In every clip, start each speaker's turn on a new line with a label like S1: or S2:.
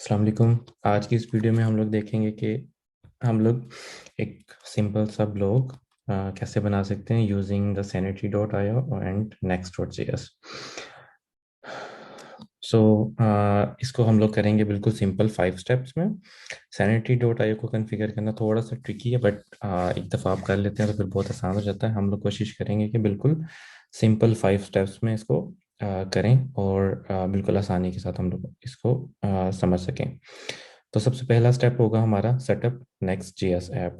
S1: अस्सलाम वालेकुम। आज की इस वीडियो में हम लोग देखेंगे कि हम लोग एक सिंपल सा ब्लॉग कैसे बना सकते हैं using the sanity.io and next.js। सो इसको हम लोग करेंगे बिल्कुल सिंपल 5 स्टेप्स में। sanity.io को कॉन्फ़िगर करना थोड़ा सा ट्रिकी है, बट एक दफ़ा आप कर लेते हैं तो फिर बहुत आसान हो जाता है। हम लोग कोशिश करेंगे कि बिल्कुल सिंपल 5 स्टेप्स में इसको करें और बिल्कुल आसानी के साथ हम लोग इसको समझ सकें। तो सबसे पहला स्टेप होगा हमारा setup next JS app.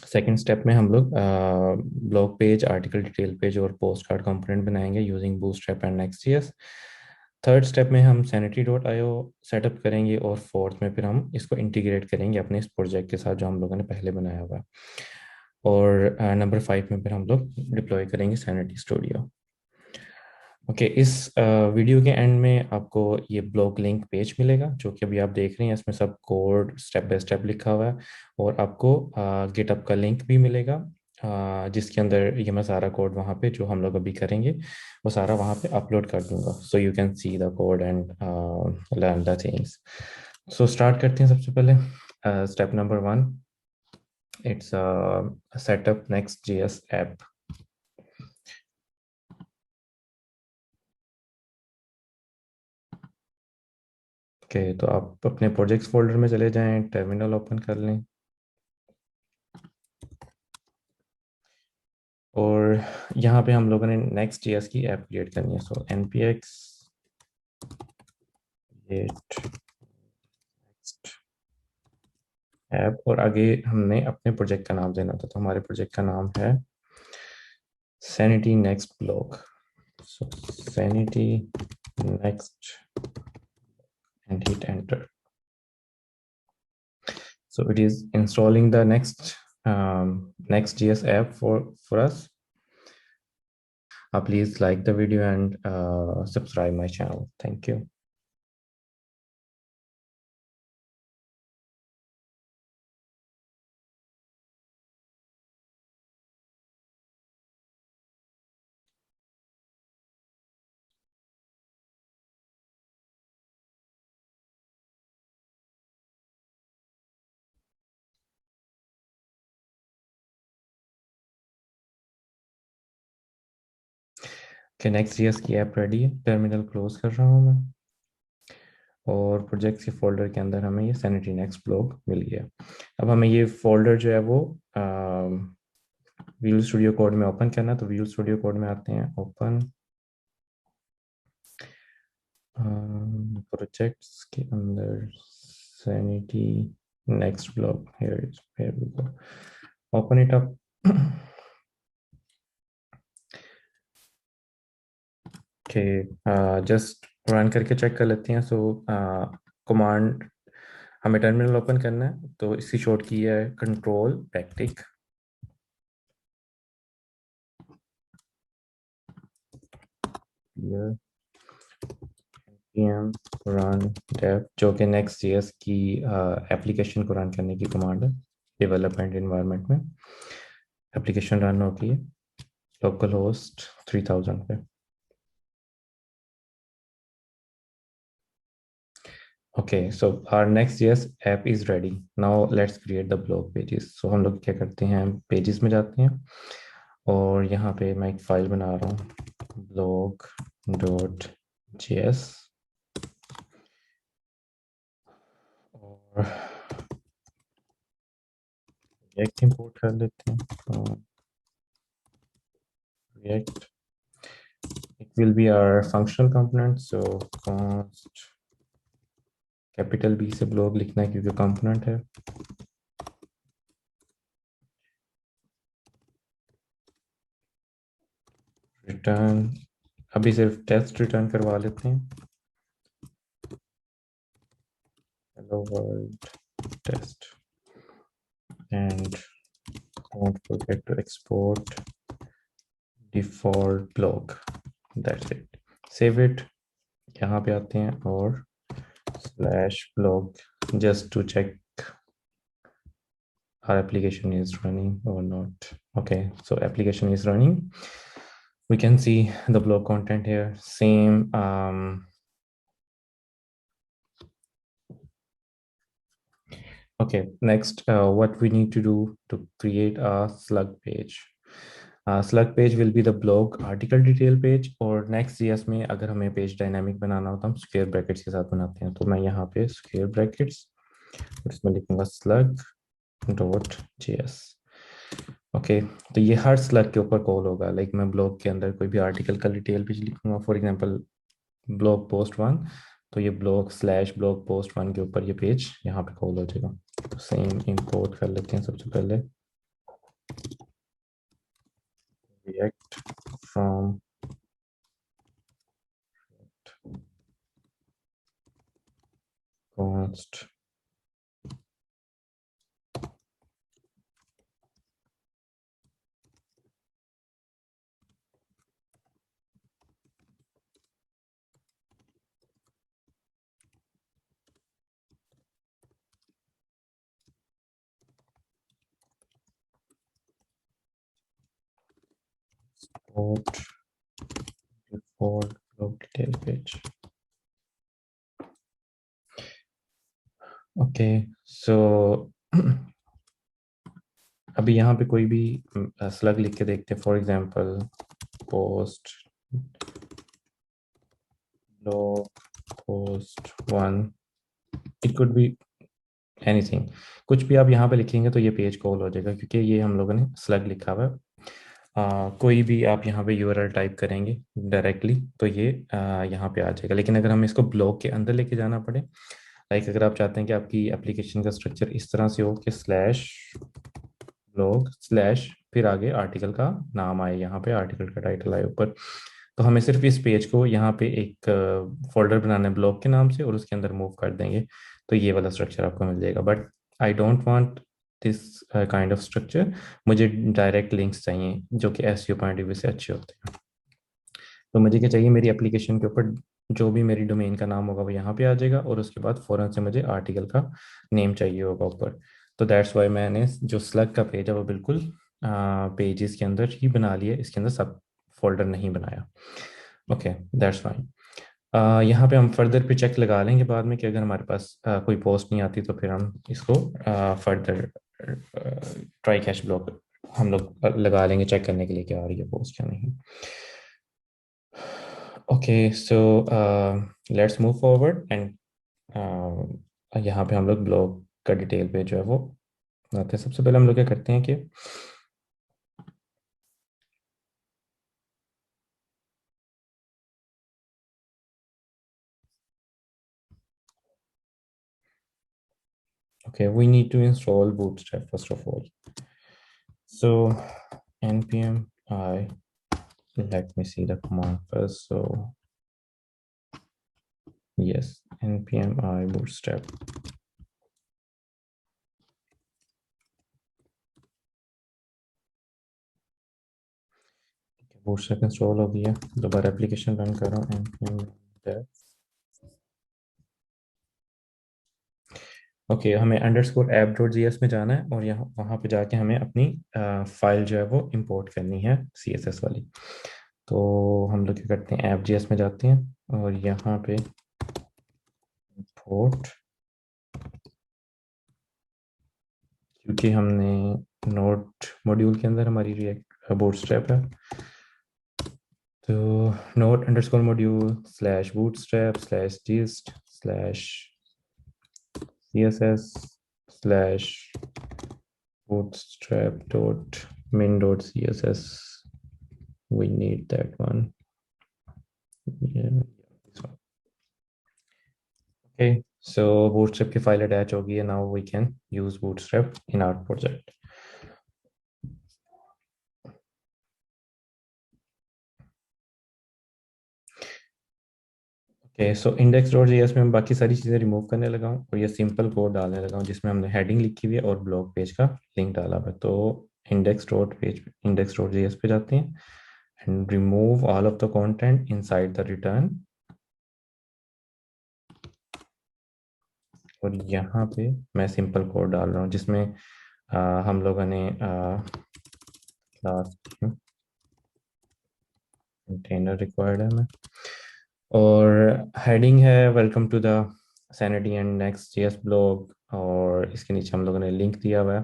S1: Second step में हम लोग blog page, article detail page और पोस्ट कार्ड कंपोनेंट बनाएंगे using bootstrap and Next JS. Third step में हम sanity.io सेटअप करेंगे और फोर्थ में फिर हम इसको इंटीग्रेट करेंगे अपने इस प्रोजेक्ट के साथ जो हम लोगों ने पहले बनाया हुआ है। और नंबर 5 में फिर हम लोग डिप्लॉय करेंगे सैनिटी स्टूडियो। ओके, इस वीडियो के एंड में आपको ये ब्लॉग लिंक पेज मिलेगा जो कि अभी आप देख रहे हैं। इसमें सब कोड स्टेप बाय स्टेप लिखा हुआ है और आपको गिटअप का लिंक भी मिलेगा, जिसके अंदर ये मैं सारा कोड वहाँ पे जो हम लोग अभी करेंगे वो सारा वहाँ पे अपलोड कर दूंगा, सो you can see the code and learn the things. So start करते हैं। सबसे पहले step number 1, it's setup next JS app. Okay, तो आप अपने प्रोजेक्ट्स फोल्डर में चले जाएं, टर्मिनल ओपन कर लें और यहाँ पे हम लोगों ने नेक्स्ट जेएस की ऐप क्रिएट करनी है। सो npx create next ऐप और आगे हमने अपने प्रोजेक्ट का नाम देना था, तो हमारे प्रोजेक्ट का नाम है sanity next blog। So sanity next and hit enter। so it is installing the next.js app for us। please like the video and subscribe my channel, thank you। कि next.js की ऐप रेडी है। Terminal close कर रहा हूँ मैं और project के folder के अंदर हमें ये सैनिटी नेक्स्ट ब्लॉग मिल गया। अब हमें ये फोल्डर जो है वो विजुअल स्टूडियो कोड में ओपन करना है, तो विजुअल स्टूडियो कोड में आते हैं, ओपन प्रोजेक्ट्स के अंदर sanity Next blog, here we go, open it up। Okay, just run करके चेक कर लेते हैं। सो कमांड हमें टर्मिनल ओपन करना है, तो इसकी शॉर्ट की है कंट्रोल बैकटिक। run dev जो कि नेक्स्ट जेएस की एप्लीकेशन को रन करने की कमांड है डेवलपमेंट इन्वायरमेंट में। एप्लीकेशन रन होती है लोकल होस्ट 3000 पे। Okay, so our Next JS app is ready. Now let's create the blog pages. So हम लोग क्या करते हैं, पेजेस में जाते हैं और यहाँ पे मैं एक फाइल बना रहा हूँ blog.js और रिएक्ट इंपोर्ट कर लेते हैं। React, it will be our functional component, so const capital B से ब्लॉग लिखना है क्योंकि कंपोनेंट है। रिटर्न, अभी सिर्फ टेस्ट रिटर्न करवा लेते हैं, hello world test, and don't forget to export default blog, that's it, save it। यहाँ पे आते हैं और /blog just to check our application is running or not। okay, so application is running, we can see the blog content here, same Okay, next, what we need to do to create a slug page. Slug page will be the blog article detail page, और Next.js में अगर हमें page dynamic बनाना हो तो हम square brackets के साथ बनाते हैं। तो मैं यहाँ पे स्क्वेयर ब्रैकेट्स, इसमें लिखूंगा slug डॉट जेएस। ओके, तो ये हर स्लग के ऊपर कॉल होगा। लाइक मैं ब्लॉग के अंदर कोई भी आर्टिकल का डिटेल पेज लिखूंगा, for example blog post one, तो ये blog slash blog post one के ऊपर ये पेज यहाँ पे कॉल हो जाएगा। तो सेम इंपोर्ट कर लेते हैं सबसे पहले, React from const port for blog detail page. Okay, so अभी यहाँ पे कोई भी स्लग लिख के देखते हैं, for example post blog post one, it could be anything. कुछ भी आप यहाँ पे लिखेंगे तो ये पेज कॉल हो जाएगा, क्योंकि ये हम लोगों ने स्लग लिखा हुआ है। कोई भी आप यहाँ पे यूआरएल टाइप करेंगे डायरेक्टली तो ये यहाँ पे आ जाएगा। लेकिन अगर हमें इसको ब्लॉग के अंदर लेके जाना पड़े, लाइक अगर आप चाहते हैं कि आपकी एप्लीकेशन का स्ट्रक्चर इस तरह से हो कि स्लैश ब्लॉग स्लैश फिर आगे आर्टिकल का नाम आए, यहाँ पे आर्टिकल का टाइटल आए ऊपर, तो हमें सिर्फ इस पेज को यहाँ पे एक फोल्डर बनाना है ब्लॉग के नाम से और उसके अंदर मूव कर देंगे, तो ये वाला स्ट्रक्चर आपको मिल जाएगा। But I don't want this kind of structure. मुझे डायरेक्ट लिंक्स चाहिए जो कि एसईओ पॉइंट ऑफ व्यू से अच्छे होते हैं। तो मुझे क्या चाहिए, मेरी एप्लीकेशन के ऊपर जो भी मेरी डोमेन का नाम होगा वो यहाँ पे आ जाएगा, और उसके बाद फ़ौरन से मुझे आर्टिकल का नेम चाहिए होगा ऊपर। तो दैट्स वाई मैंने जो स्लग का पेज है वो बिल्कुल पेजेस के अंदर ही बना लिया, इसके अंदर सब फोल्डर नहीं बनाया। Okay, that's fine. यहाँ पे हम फर्दर पे चेक लगा लेंगे बाद में कि अगर हमारे पास कोई पोस्ट नहीं आती तो फिर हम इसको फर्दर ट्राई कैच ब्लॉक हम लोग लगा लेंगे चेक करने के लिए कि आ रही है पोस्ट या नहीं। Okay, so let's move forward and यहाँ पे हम लोग ब्लॉग का डिटेल पे जो है वो आते हैं। सबसे पहले हम लोग क्या करते हैं कि okay, we need to install Bootstrap first of all. So npm I, let me see the command first. So yes, npm I bootstrap. bootstrap install हो गया, दोबारा एप्लीकेशन रन कर रहा हूँ npm dev। ओके, हमें underscore app dot G S में जाना है और यहाँ वहाँ पे जाके हमें अपनी फाइल जो है वो इंपोर्ट करनी है सी एस एस वाली। तो हम लोग क्या करते हैं, ऐप जी एस में जाते हैं और यहाँ पे इंपोर्ट, क्योंकि हमने नोड मॉड्यूल के अंदर हमारी रिएक्ट बूटस्ट्रैप है, तो node underscore module slash bootstrap slash dist slash C S S slash bootstrap dot min dot css, we need that one, yeah, this one. Okay, so bootstrap की file attach होगी है, now we can use bootstrap in our project. Okay, so index dot JS में मैं बाकी सारी चीज़ें remove करने लगा हूँ और ये सिंपल कोड डालने लगा हूँ जिसमें हमने हेडिंग लिखी हुई है और ब्लॉग पेज का लिंक डाला हुआ है। तो इंडेक्स डॉट जेएस पे जाते हैं and remove all of the content inside the return, और यहाँ पे मैं सिंपल कोड डाल रहा हूँ जिसमें हम लोगों ने क्लास कंटेनर रिक्वायर्ड है, मैं और हेडिंग है welcome to the Sanity and Next JS blog, और इसके नीचे हम लोगों ने लिंक दिया हुआ है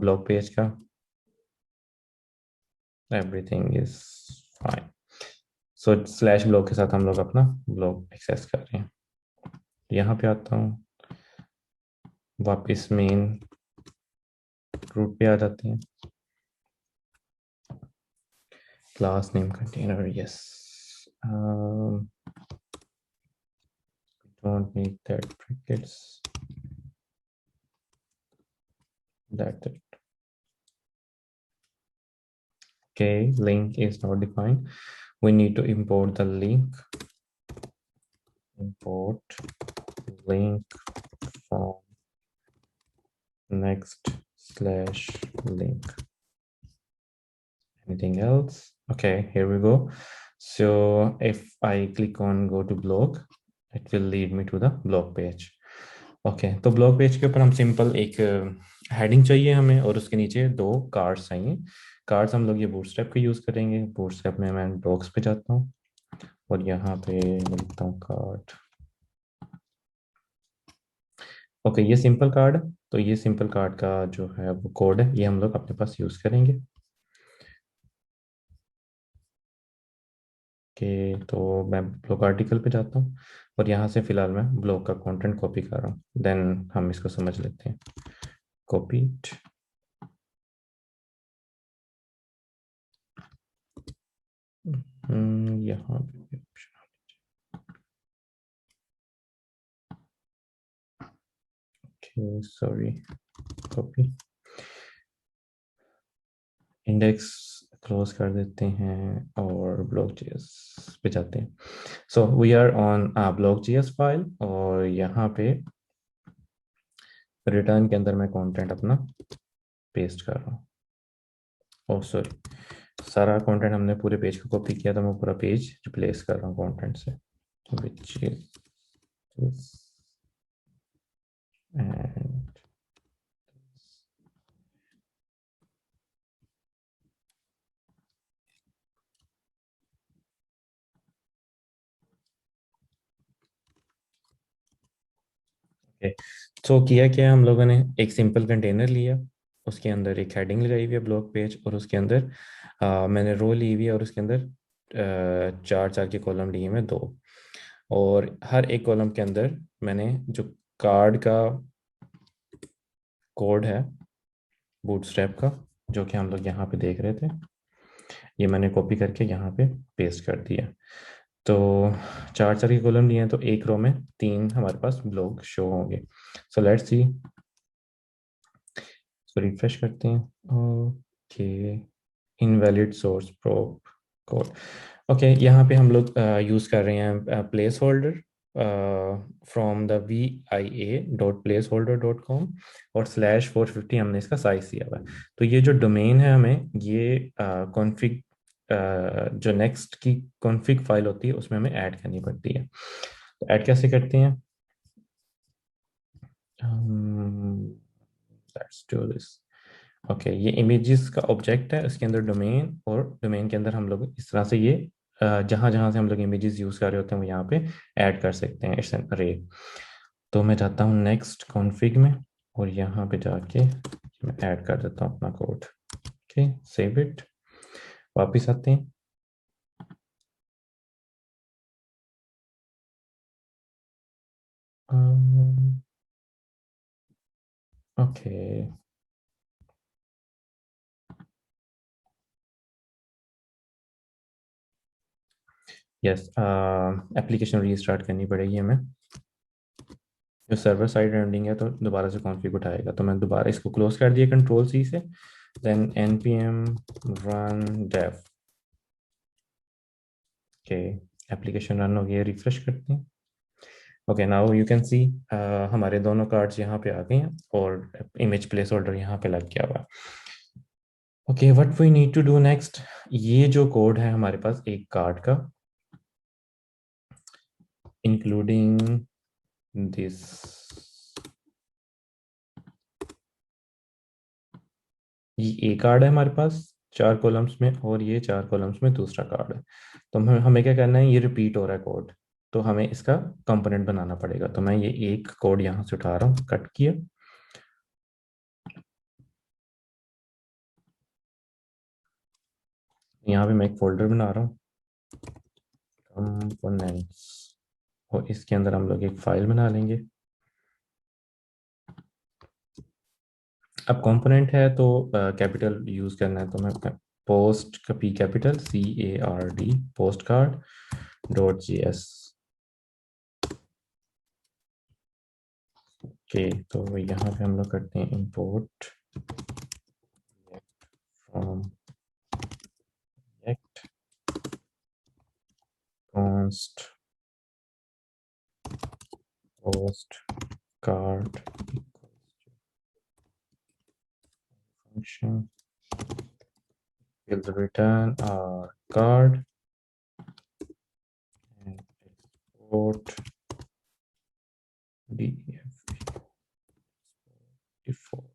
S1: ब्लॉग पेज का। Everything is fine. So slash blog के साथ हम लोग अपना ब्लॉग एक्सेस कर रहे हैं। यहाँ पे आता हूँ, वापस मेन रूट पे आ जाते हैं। Class name container, yes, don't need that brackets, that's it. Okay, link is not defined. We need to import the link. Import link from next slash link. Anything else? Okay, here we go. So if I click on go to blog, it will lead me to the blog page. Okay, तो blog page के ऊपर हम simple एक heading चाहिए हमें, और उसके नीचे दो कार्ड्स चाहिए। कार्ड्स हम लोग ये बूटस्ट्रैप का यूज़ करेंगे। बूटस्ट्रैप में मैं डॉक्स पे जाता हूँ और यहाँ पे लिखता हूँ कार्ड। ओके, ये सिंपल कार्ड, तो ये सिंपल कार्ड का जो है वो कोड है, ये हम लोग अपने पास यूज़ करेंगे। कि तो मैं ब्लॉग आर्टिकल पे जाता हूँ और यहाँ से फ़िलहाल मैं ब्लॉग का कंटेंट कॉपी कर रहा हूँ, देन हम इसको समझ लेते हैं। कॉपी, यहाँ पे okay, sorry, copy, index close कर देते हैं और ब्लॉग जीएस पे जाते हैं। So we are on blog JS file, और यहाँ पे रिटर्न के अंदर मैं कंटेंट अपना पेस्ट कर रहा हूँ। ओह सॉरी, सारा कंटेंट हमने पूरे पेज को कॉपी किया था, मैं पूरा पेज रिप्लेस कर रहा हूँ कंटेंट से, which is this and okay. तो किया क्या, हम लोगों ने एक सिंपल कंटेनर लिया, उसके अंदर एक हेडिंग लगाई हुई है ब्लॉग पेज, और उसके अंदर मैंने रो ली हुई है, और उसके अंदर चार चार के कॉलम लिए मैं दो, और हर एक कॉलम के अंदर मैंने जो कार्ड का कोड है बूटस्ट्रैप का, जो कि हम लोग यहाँ पे देख रहे थे, ये मैंने कॉपी करके यहाँ पे पेस्ट कर दिया। तो चार चार के कॉलम लिए हैं, तो एक रो में तीन हमारे पास ब्लॉग शो होंगे। सो लेट्स सी, इसको रिफ्रेश करते हैं। Okay, invalid source probe code. Okay, यहाँ पे हम लोग यूज़ कर रहे हैं place holder from the via.placeholder.com, और /450 हमने इसका साइज दिया हुआ है। तो ये जो डोमेन है, हमें ये कॉन्फ़िग जो नेक्स्ट की कॉन्फ़िग फाइल होती है उसमें हमें ऐड करनी पड़ती है। तो ऐड कैसे करते हैं, लेट्स डू दिस। ओके, ये इमेजेस का ऑब्जेक्ट है, इसके अंदर डोमेन, और डोमेन के अंदर हम लोग इस तरह से ये जहाँ जहाँ से हम लोग इमेजेस यूज़ कर रहे होते हैं वो यहाँ पे ऐड कर सकते हैं, इट्स एन अरे। तो मैं जाता हूँ नेक्स्ट कॉन्फ़िग में, और यहाँ पे जाके मैं ऐड कर देता हूँ अपना कोड। ओके, सेव इट, वापस आते हैं। ओके, यस, एप्लीकेशन रीस्टार्ट करनी पड़ेगी हमें। जो सर्वर साइड रनिंग है तो दोबारा से कॉन्फ़िग उठाएगा, तो मैं दोबारा इसको क्लोज कर दिया कंट्रोल सी से, then npm run dev। Okay, application run हो गया, रिफ्रेश करते हैं। Okay, now you can see हमारे दोनों कार्ड्स यहाँ पे आ गए हैं, और इमेज प्लेस होल्डर यहाँ पे लग गया हुआ है। Okay, what we need to do next, ये जो कोड है हमारे पास एक कार्ड का, इंक्लूडिंग दिस, ये एक कार्ड है हमारे पास चार कॉलम्स में, और ये चार कॉलम्स में दूसरा कार्ड है। तो हमें हमें क्या करना है, ये रिपीट हो रहा है कोड, तो हमें इसका कंपोनेंट बनाना पड़ेगा। तो मैं ये एक कोड यहाँ से उठा रहा हूँ, कट किया, यहाँ पे मैं एक फोल्डर बना रहा हूँ, कंपोनेंट्स, और इसके अंदर हम लोग एक फाइल बना लेंगे। अब कंपोनेंट है तो कैपिटल यूज करना है, तो मैं पोस्ट का P capital CARD, post card .js। Okay, तो यहाँ पे हम लोग करते हैं import from act const post card function will return our card and export DF default।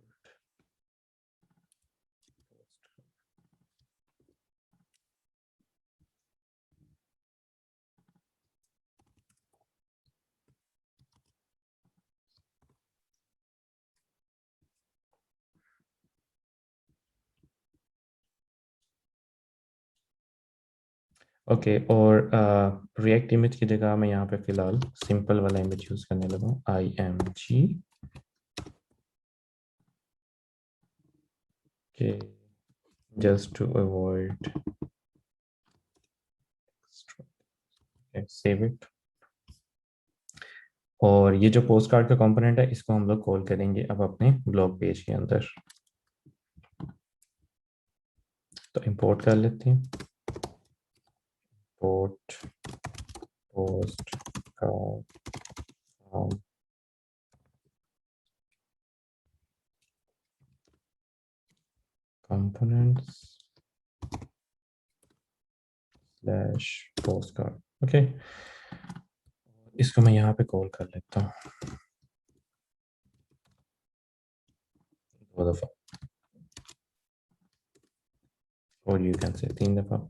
S1: Okay, और रिएक्ट इमेज की जगह मैं यहाँ पे फिलहाल सिंपल वाला इमेज यूज करने लगा हूँ, IMG के, just to avoid save it. और ये जो पोस्ट कार्ड का कंपोनेंट है, इसको हम लोग कॉल करेंगे अब अपने ब्लॉग पेज के अंदर। तो इंपोर्ट कर लेते हैं, port post card from components slash post card. Okay, इसको मैं यहाँ पे कॉल कर लेता हूँ दो दफा, और यू कैन से 3 दफा।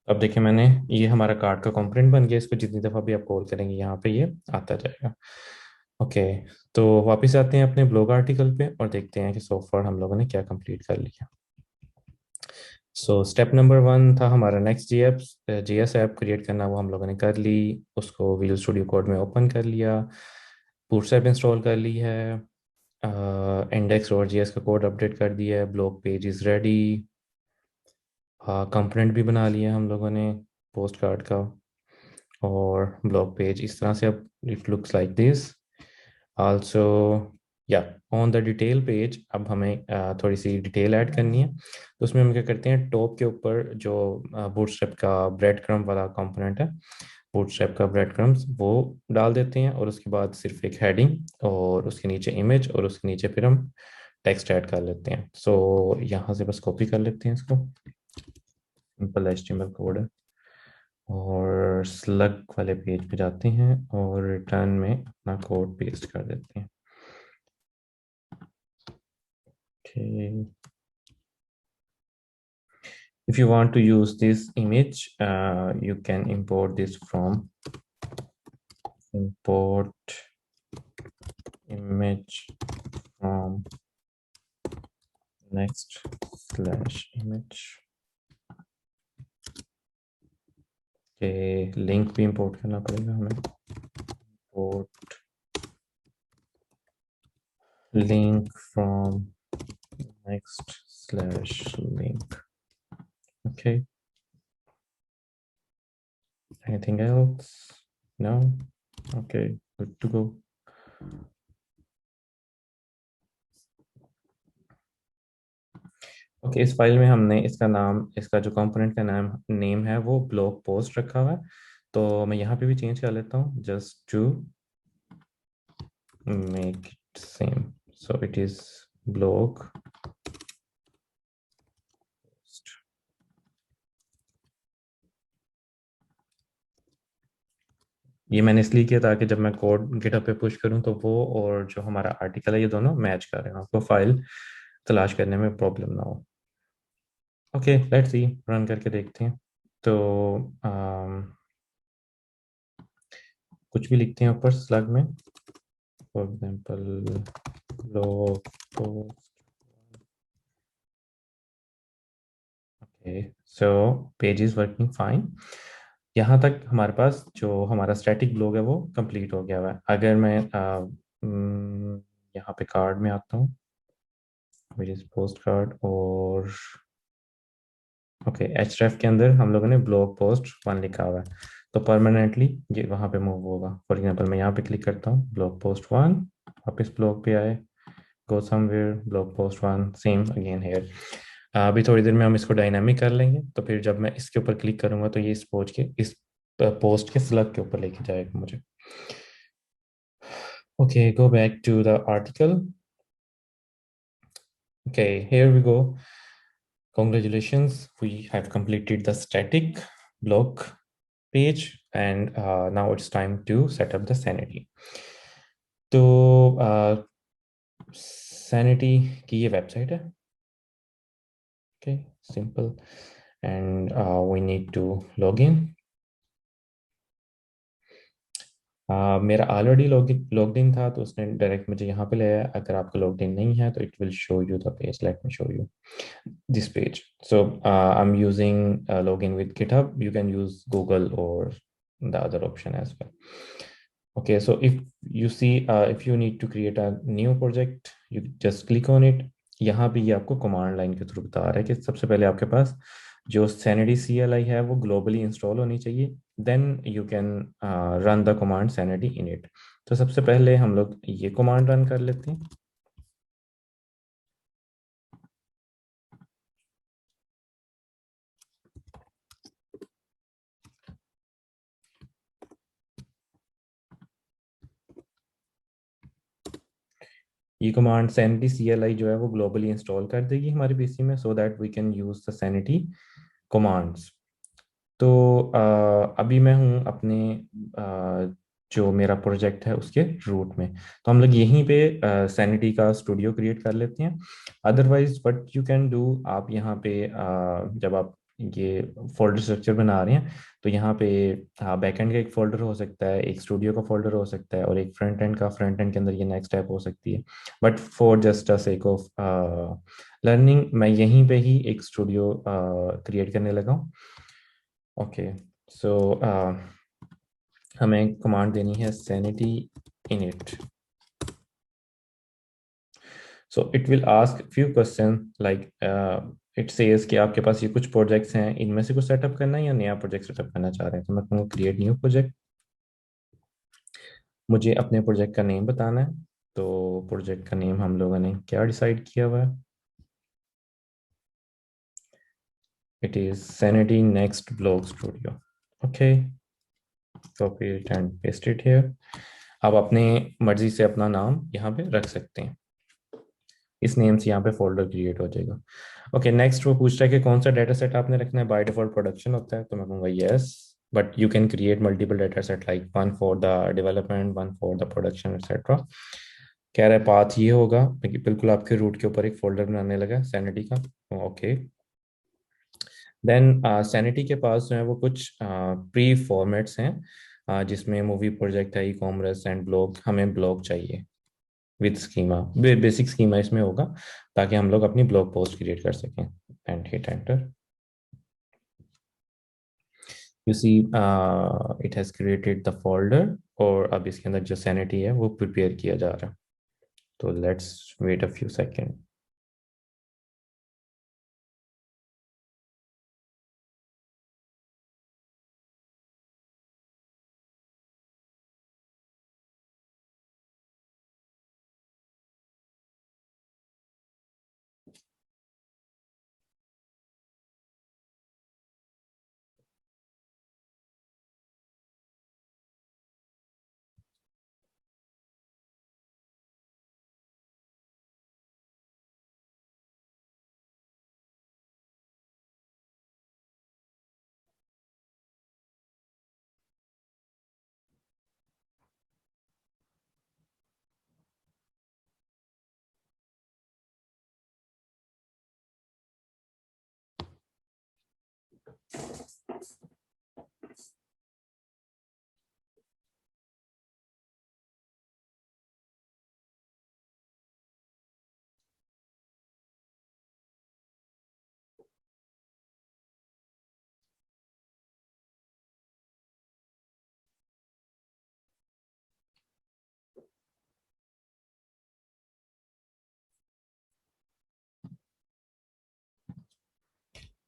S1: अब देखिए, मैंने ये हमारा कार्ड का कंपोनेंट बन गया, इसको जितनी दफा भी आप कॉल करेंगे यहाँ पे ये आता जाएगा। ओके, तो वापस आते हैं अपने ब्लॉग आर्टिकल पे और देखते हैं कि सो फार हम लोगों ने क्या कंप्लीट कर लिया। सो स्टेप नंबर 1 था हमारा नेक्स्ट जीएस ऐप क्रिएट करना, वो हम लोगों ने कर ली, उसको विजुअल स्टूडियो कोड में ओपन कर लिया, बूटस्ट्रैप इंस्टॉल कर ली है, इंडेक्स और जीएस का कोड अपडेट कर दिया है, blog page is ready, component भी बना लिया हम लोगों ने पोस्ट कार्ड का, और ब्लॉग पेज इस तरह से अब it looks like this also. या ऑन द डिटेल पेज अब हमें थोड़ी सी डिटेल ऐड करनी है, तो उसमें हम क्या करते हैं, टॉप के ऊपर जो बूटस्ट्रैप का ब्रेड क्रम्ब वाला कंपोनेंट है, बूटस्ट्रैप का ब्रेड क्रम्स वो डाल देते हैं, और उसके बाद सिर्फ एक हेडिंग और उसके नीचे इमेज और उसके नीचे फिर हम टेक्स्ट ऐड कर लेते हैं। सो यहाँ से बस कॉपी कर लेते हैं इसको, सिंपल HTML कोड है, और स्लग वाले पेज पे जाते हैं और रिटर्न में अपना कोड पेस्ट कर देते हैं। Okay. If you want to use this image, you can import this from import image from next slash image के लिंक भी इंपोर्ट करना पड़ेगा हमें, import link from next slash link। Okay, anything else? No? Okay, good to go। Okay, इस file में हमने इसका नाम, इसका जो कंपोनेंट का नाम नेम है वो ब्लॉग पोस्ट रखा हुआ है, तो मैं यहाँ पे भी चेंज कर लेता हूँ just to make it same, so it is blog post. ये मैंने इसलिए किया ताकि जब मैं कोड गिटहब पे पुश करूँ तो वो और जो हमारा आर्टिकल है ये दोनों मैच कर रहे हैं, आपको फाइल तलाश करने में प्रॉब्लम ना हो। ओके, लेट्स सी, रन करके देखते हैं। तो अम, कुछ भी लिखते हैं ऊपर स्लग में, for example blog post. Okay, so page is working fine. यहाँ तक हमारे पास जो हमारा स्टैटिक ब्लॉग है वो कंप्लीट हो गया हुआ है। अगर मैं यहाँ पे कार्ड में आता हूँ, विच इज पोस्ट कार्ड, और ओके, href के अंदर हम लोगों ने ब्लॉग पोस्ट 1 लिखा हुआ है, तो परमानेंटली ये वहाँ पे मूव होगा। फॉर एग्जांपल मैं यहाँ पे क्लिक करता हूँ, ब्लॉग पोस्ट 1, वापस ब्लॉग पे आए, go somewhere, blog post 1, same again here. अभी थोड़ी देर में हम इसको डायनामिक कर लेंगे, तो फिर जब मैं इसके ऊपर क्लिक करूंगा तो ये इस पोस्ट के स्लग के ऊपर लेके जाएगा मुझे। Okay, go back to the article. Okay, here we go. Congratulations, we have completed the static block page, and now it's time to set up the sanity. तो sanity की ये वेबसाइट है। Okay, simple, and we need to log in. मेरा already logged in था, तो उसने direct मुझे यहाँ पे ले आया। अगर आपका लॉग्ड इन नहीं है तो it will show you the page. Let me show you this page. So I'm using login with GitHub. You can use Google or the other option as well. Okay, so if you see, if you need to create a new project, you just click on it. यहाँ पे ये आपको command line के through बता रहा है कि सबसे पहले आपके पास जो Sanity CLI है वो ग्लोबली इंस्टॉल होनी चाहिए, then you can run the command Sanity init. तो सबसे पहले हम लोग ये कमांड रन कर लेते हैं। ये कमांड सैनिटी CLI जो है वो ग्लोबली इंस्टॉल कर देगी हमारे पीसी में, so that we can use the Sanity commands. तो अभी मैं हूँ अपने जो मेरा प्रोजेक्ट है उसके रूट में, तो हम लोग यहीं पे सैनिटी का स्टूडियो क्रिएट कर लेते हैं। Otherwise what you can do, आप यहाँ पे जब आप ये फोल्डर स्ट्रक्चर बना रहे हैं, तो यहाँ पे बैकएंड का एक फोल्डर हो सकता है, एक स्टूडियो का फोल्डर हो सकता है, और एक फ्रंट एंड का, फ्रंट एंड के अंदर ये नेक्स्ट स्टेप हो सकती है। But for just a sake of learning मैं यहीं पे ही एक स्टूडियो क्रिएट करने लगा हूँ। ओके, सो हमें कमांड देनी है sanity init. So it will ask few question like, it says कि आपके पास ये कुछ प्रोजेक्ट्स हैं, इनमें से कुछ सेटअप करना है या नया प्रोजेक्ट सेटअप करना चाह रहे हैं। तो मैं कहूँगा क्रिएट न्यू प्रोजेक्ट। मुझे अपने प्रोजेक्ट का नेम बताना है, तो प्रोजेक्ट का नेम हम लोगों ने क्या डिसाइड किया हुआ है, it is sanity next blog studio. Okay, copy and paste it here. आप अपने मर्जी से अपना नाम यहाँ पे रख सकते हैं, इस नेम से यहाँ पे फोल्डर क्रिएट हो जाएगा। ओके, नेक्स्ट वो पूछता है कि कौन सा डेटा सेट आपने रखना है। बाय डिफॉल्ट प्रोडक्शन होता है, तो मैं कहूँगा yes, but you can create multiple data set, like one for the development, one for the production etcetera. कह रहा है पाथ ये होगा, बिल्कुल आपके रूट के ऊपर एक फोल्डर बनाने लगा सैनिटी का। ओके, देन सैनिटी के पास जो है वो कुछ प्री फॉर्मेट्स हैं, जिसमें मूवी प्रोजेक्ट है, ई कॉमर्स एंड ब्लॉग। हमें ब्लॉग चाहिए विद स्कीमा, बेसिक स्कीमा इसमें होगा, ताकि हम लोग अपनी ब्लॉग पोस्ट क्रिएट कर सकें। And hit enter, you see it has created the folder, और अब इसके अंदर जो सैनिटी है वो प्रिपेयर किया जा रहा है। तो let's wait a few seconds.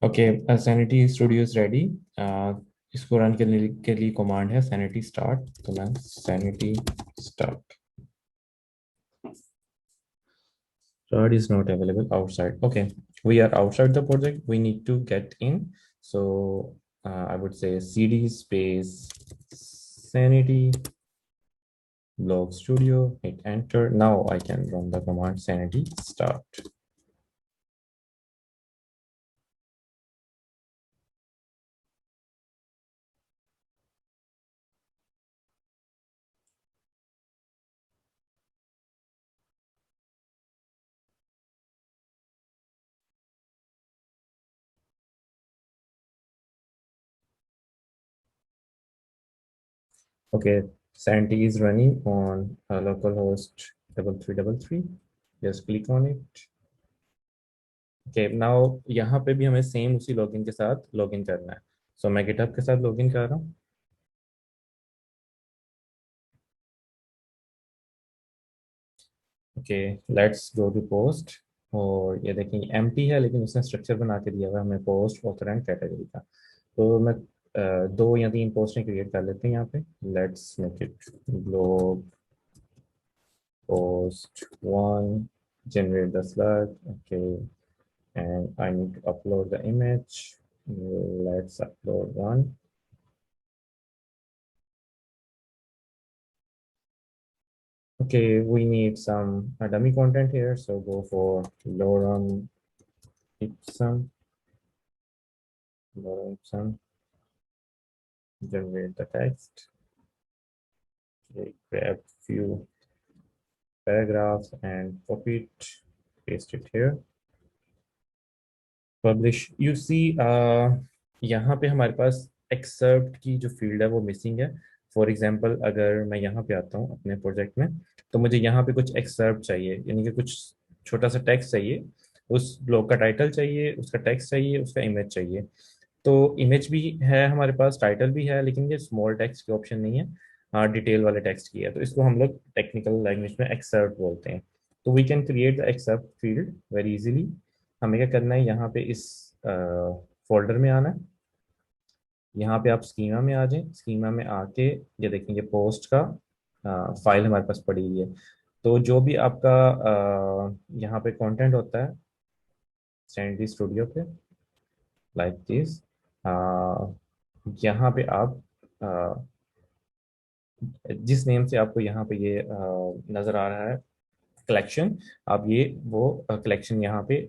S1: Okay, Sanity Studio is ready. इसको रन के लिए कमांड है सैनिटी स्टार्ट। तो मैं Sanity start. Start is not available outside. Okay, we are outside the project. We need to get in. So I would say cd space sanity blog studio, hit enter. Now I can run the command sanity start. Okay, sanity is running on localhost 3333. Just click on it. Okay, now यहाँ पे भी हमें same उसी login के साथ login करना है। So मैं GitHub के साथ लॉगिन कर रहा हूँ। Okay, let's go to post. और ये देखेंगे एम्प्टी है, लेकिन उसने स्ट्रक्चर बना के दिया हुआ है हमें पोस्ट ऑथर एंड कैटेगरी का। तो मैं दो या तीन पोस्टें क्रिएट कर लेते हैं यहाँ पे। Let's make it blog post one, generate the slug. Okay, and I need to upload the image. Let's upload one. Okay, we need some dummy content here, so go for lorem ipsum. Lorem ipsum. Generate the text. Okay, grab few paragraphs and copy it, paste it here, publish. You see, यहाँ पे हमारे पास excerpt की जो field है वो missing है। For example, अगर मैं यहाँ पे आता हूँ अपने प्रोजेक्ट में, तो मुझे यहाँ पे कुछ एक्सर्प्ट चाहिए, यानी कि कुछ छोटा सा टेक्स्ट चाहिए। उस ब्लॉग का टाइटल चाहिए, उसका टेक्स्ट चाहिए, उसका इमेज चाहिए। तो इमेज भी है हमारे पास, टाइटल भी है, लेकिन ये स्मॉल टेक्स्ट की ऑप्शन नहीं है, हाँ डिटेल वाले टेक्स्ट की है। तो इसको हम लोग टेक्निकल लैंग्वेज में एक्सर्प्ट बोलते हैं। तो we can create the excerpt field very easily. हमें क्या करना है, यहाँ पे इस फोल्डर में आना है। यहाँ पे आप स्कीमा में आ जाएं। स्कीमा में आके ये देखेंगे पोस्ट का फाइल हमारे पास पड़ी हुई है। तो जो भी आपका यहाँ पे कंटेंट होता है सैनिटी स्टूडियो पे, लाइक दिस, यहाँ पे आप जिस नेम से आपको यहाँ पे ये नजर आ रहा है कलेक्शन, आप ये वो कलेक्शन यहाँ पे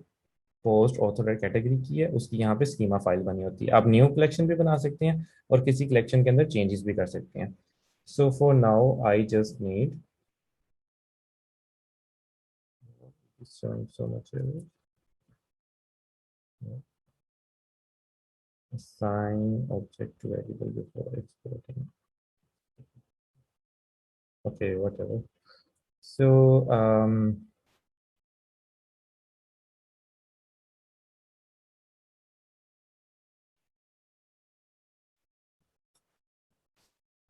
S1: पोस्ट ऑथर कैटेगरी की है, उसकी यहाँ पे स्कीमा फाइल बनी होती है। आप न्यू कलेक्शन भी बना सकते हैं और किसी कलेक्शन के अंदर चेंजेस भी कर सकते हैं। So for now I just need so much assign object to variable before exporting. Okay, whatever. So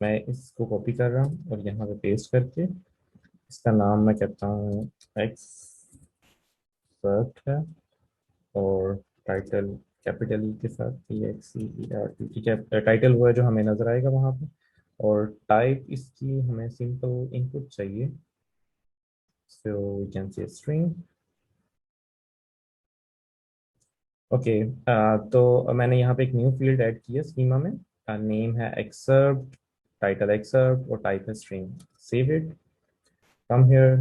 S1: मैं इसको कॉपी कर रहा हूँ और यहाँ पे पेस्ट करके इसका नाम मैं कहता हूँ एक्सपर्ट है, और टाइटल कैपिटल ई के साथ EXERT, ठीक है। टाइटल वो है जो हमें नजर आएगा वहाँ पे। और टाइप इसकी हमें सिंपल इनपुट चाहिए, so we can say string. Okay, तो मैंने यहाँ पे एक न्यू फील्ड ऐड की है स्कीमा में। नेम है एक्सर्प्ट, टाइटल एक्सर्प्ट और टाइप है string. Save it, come here,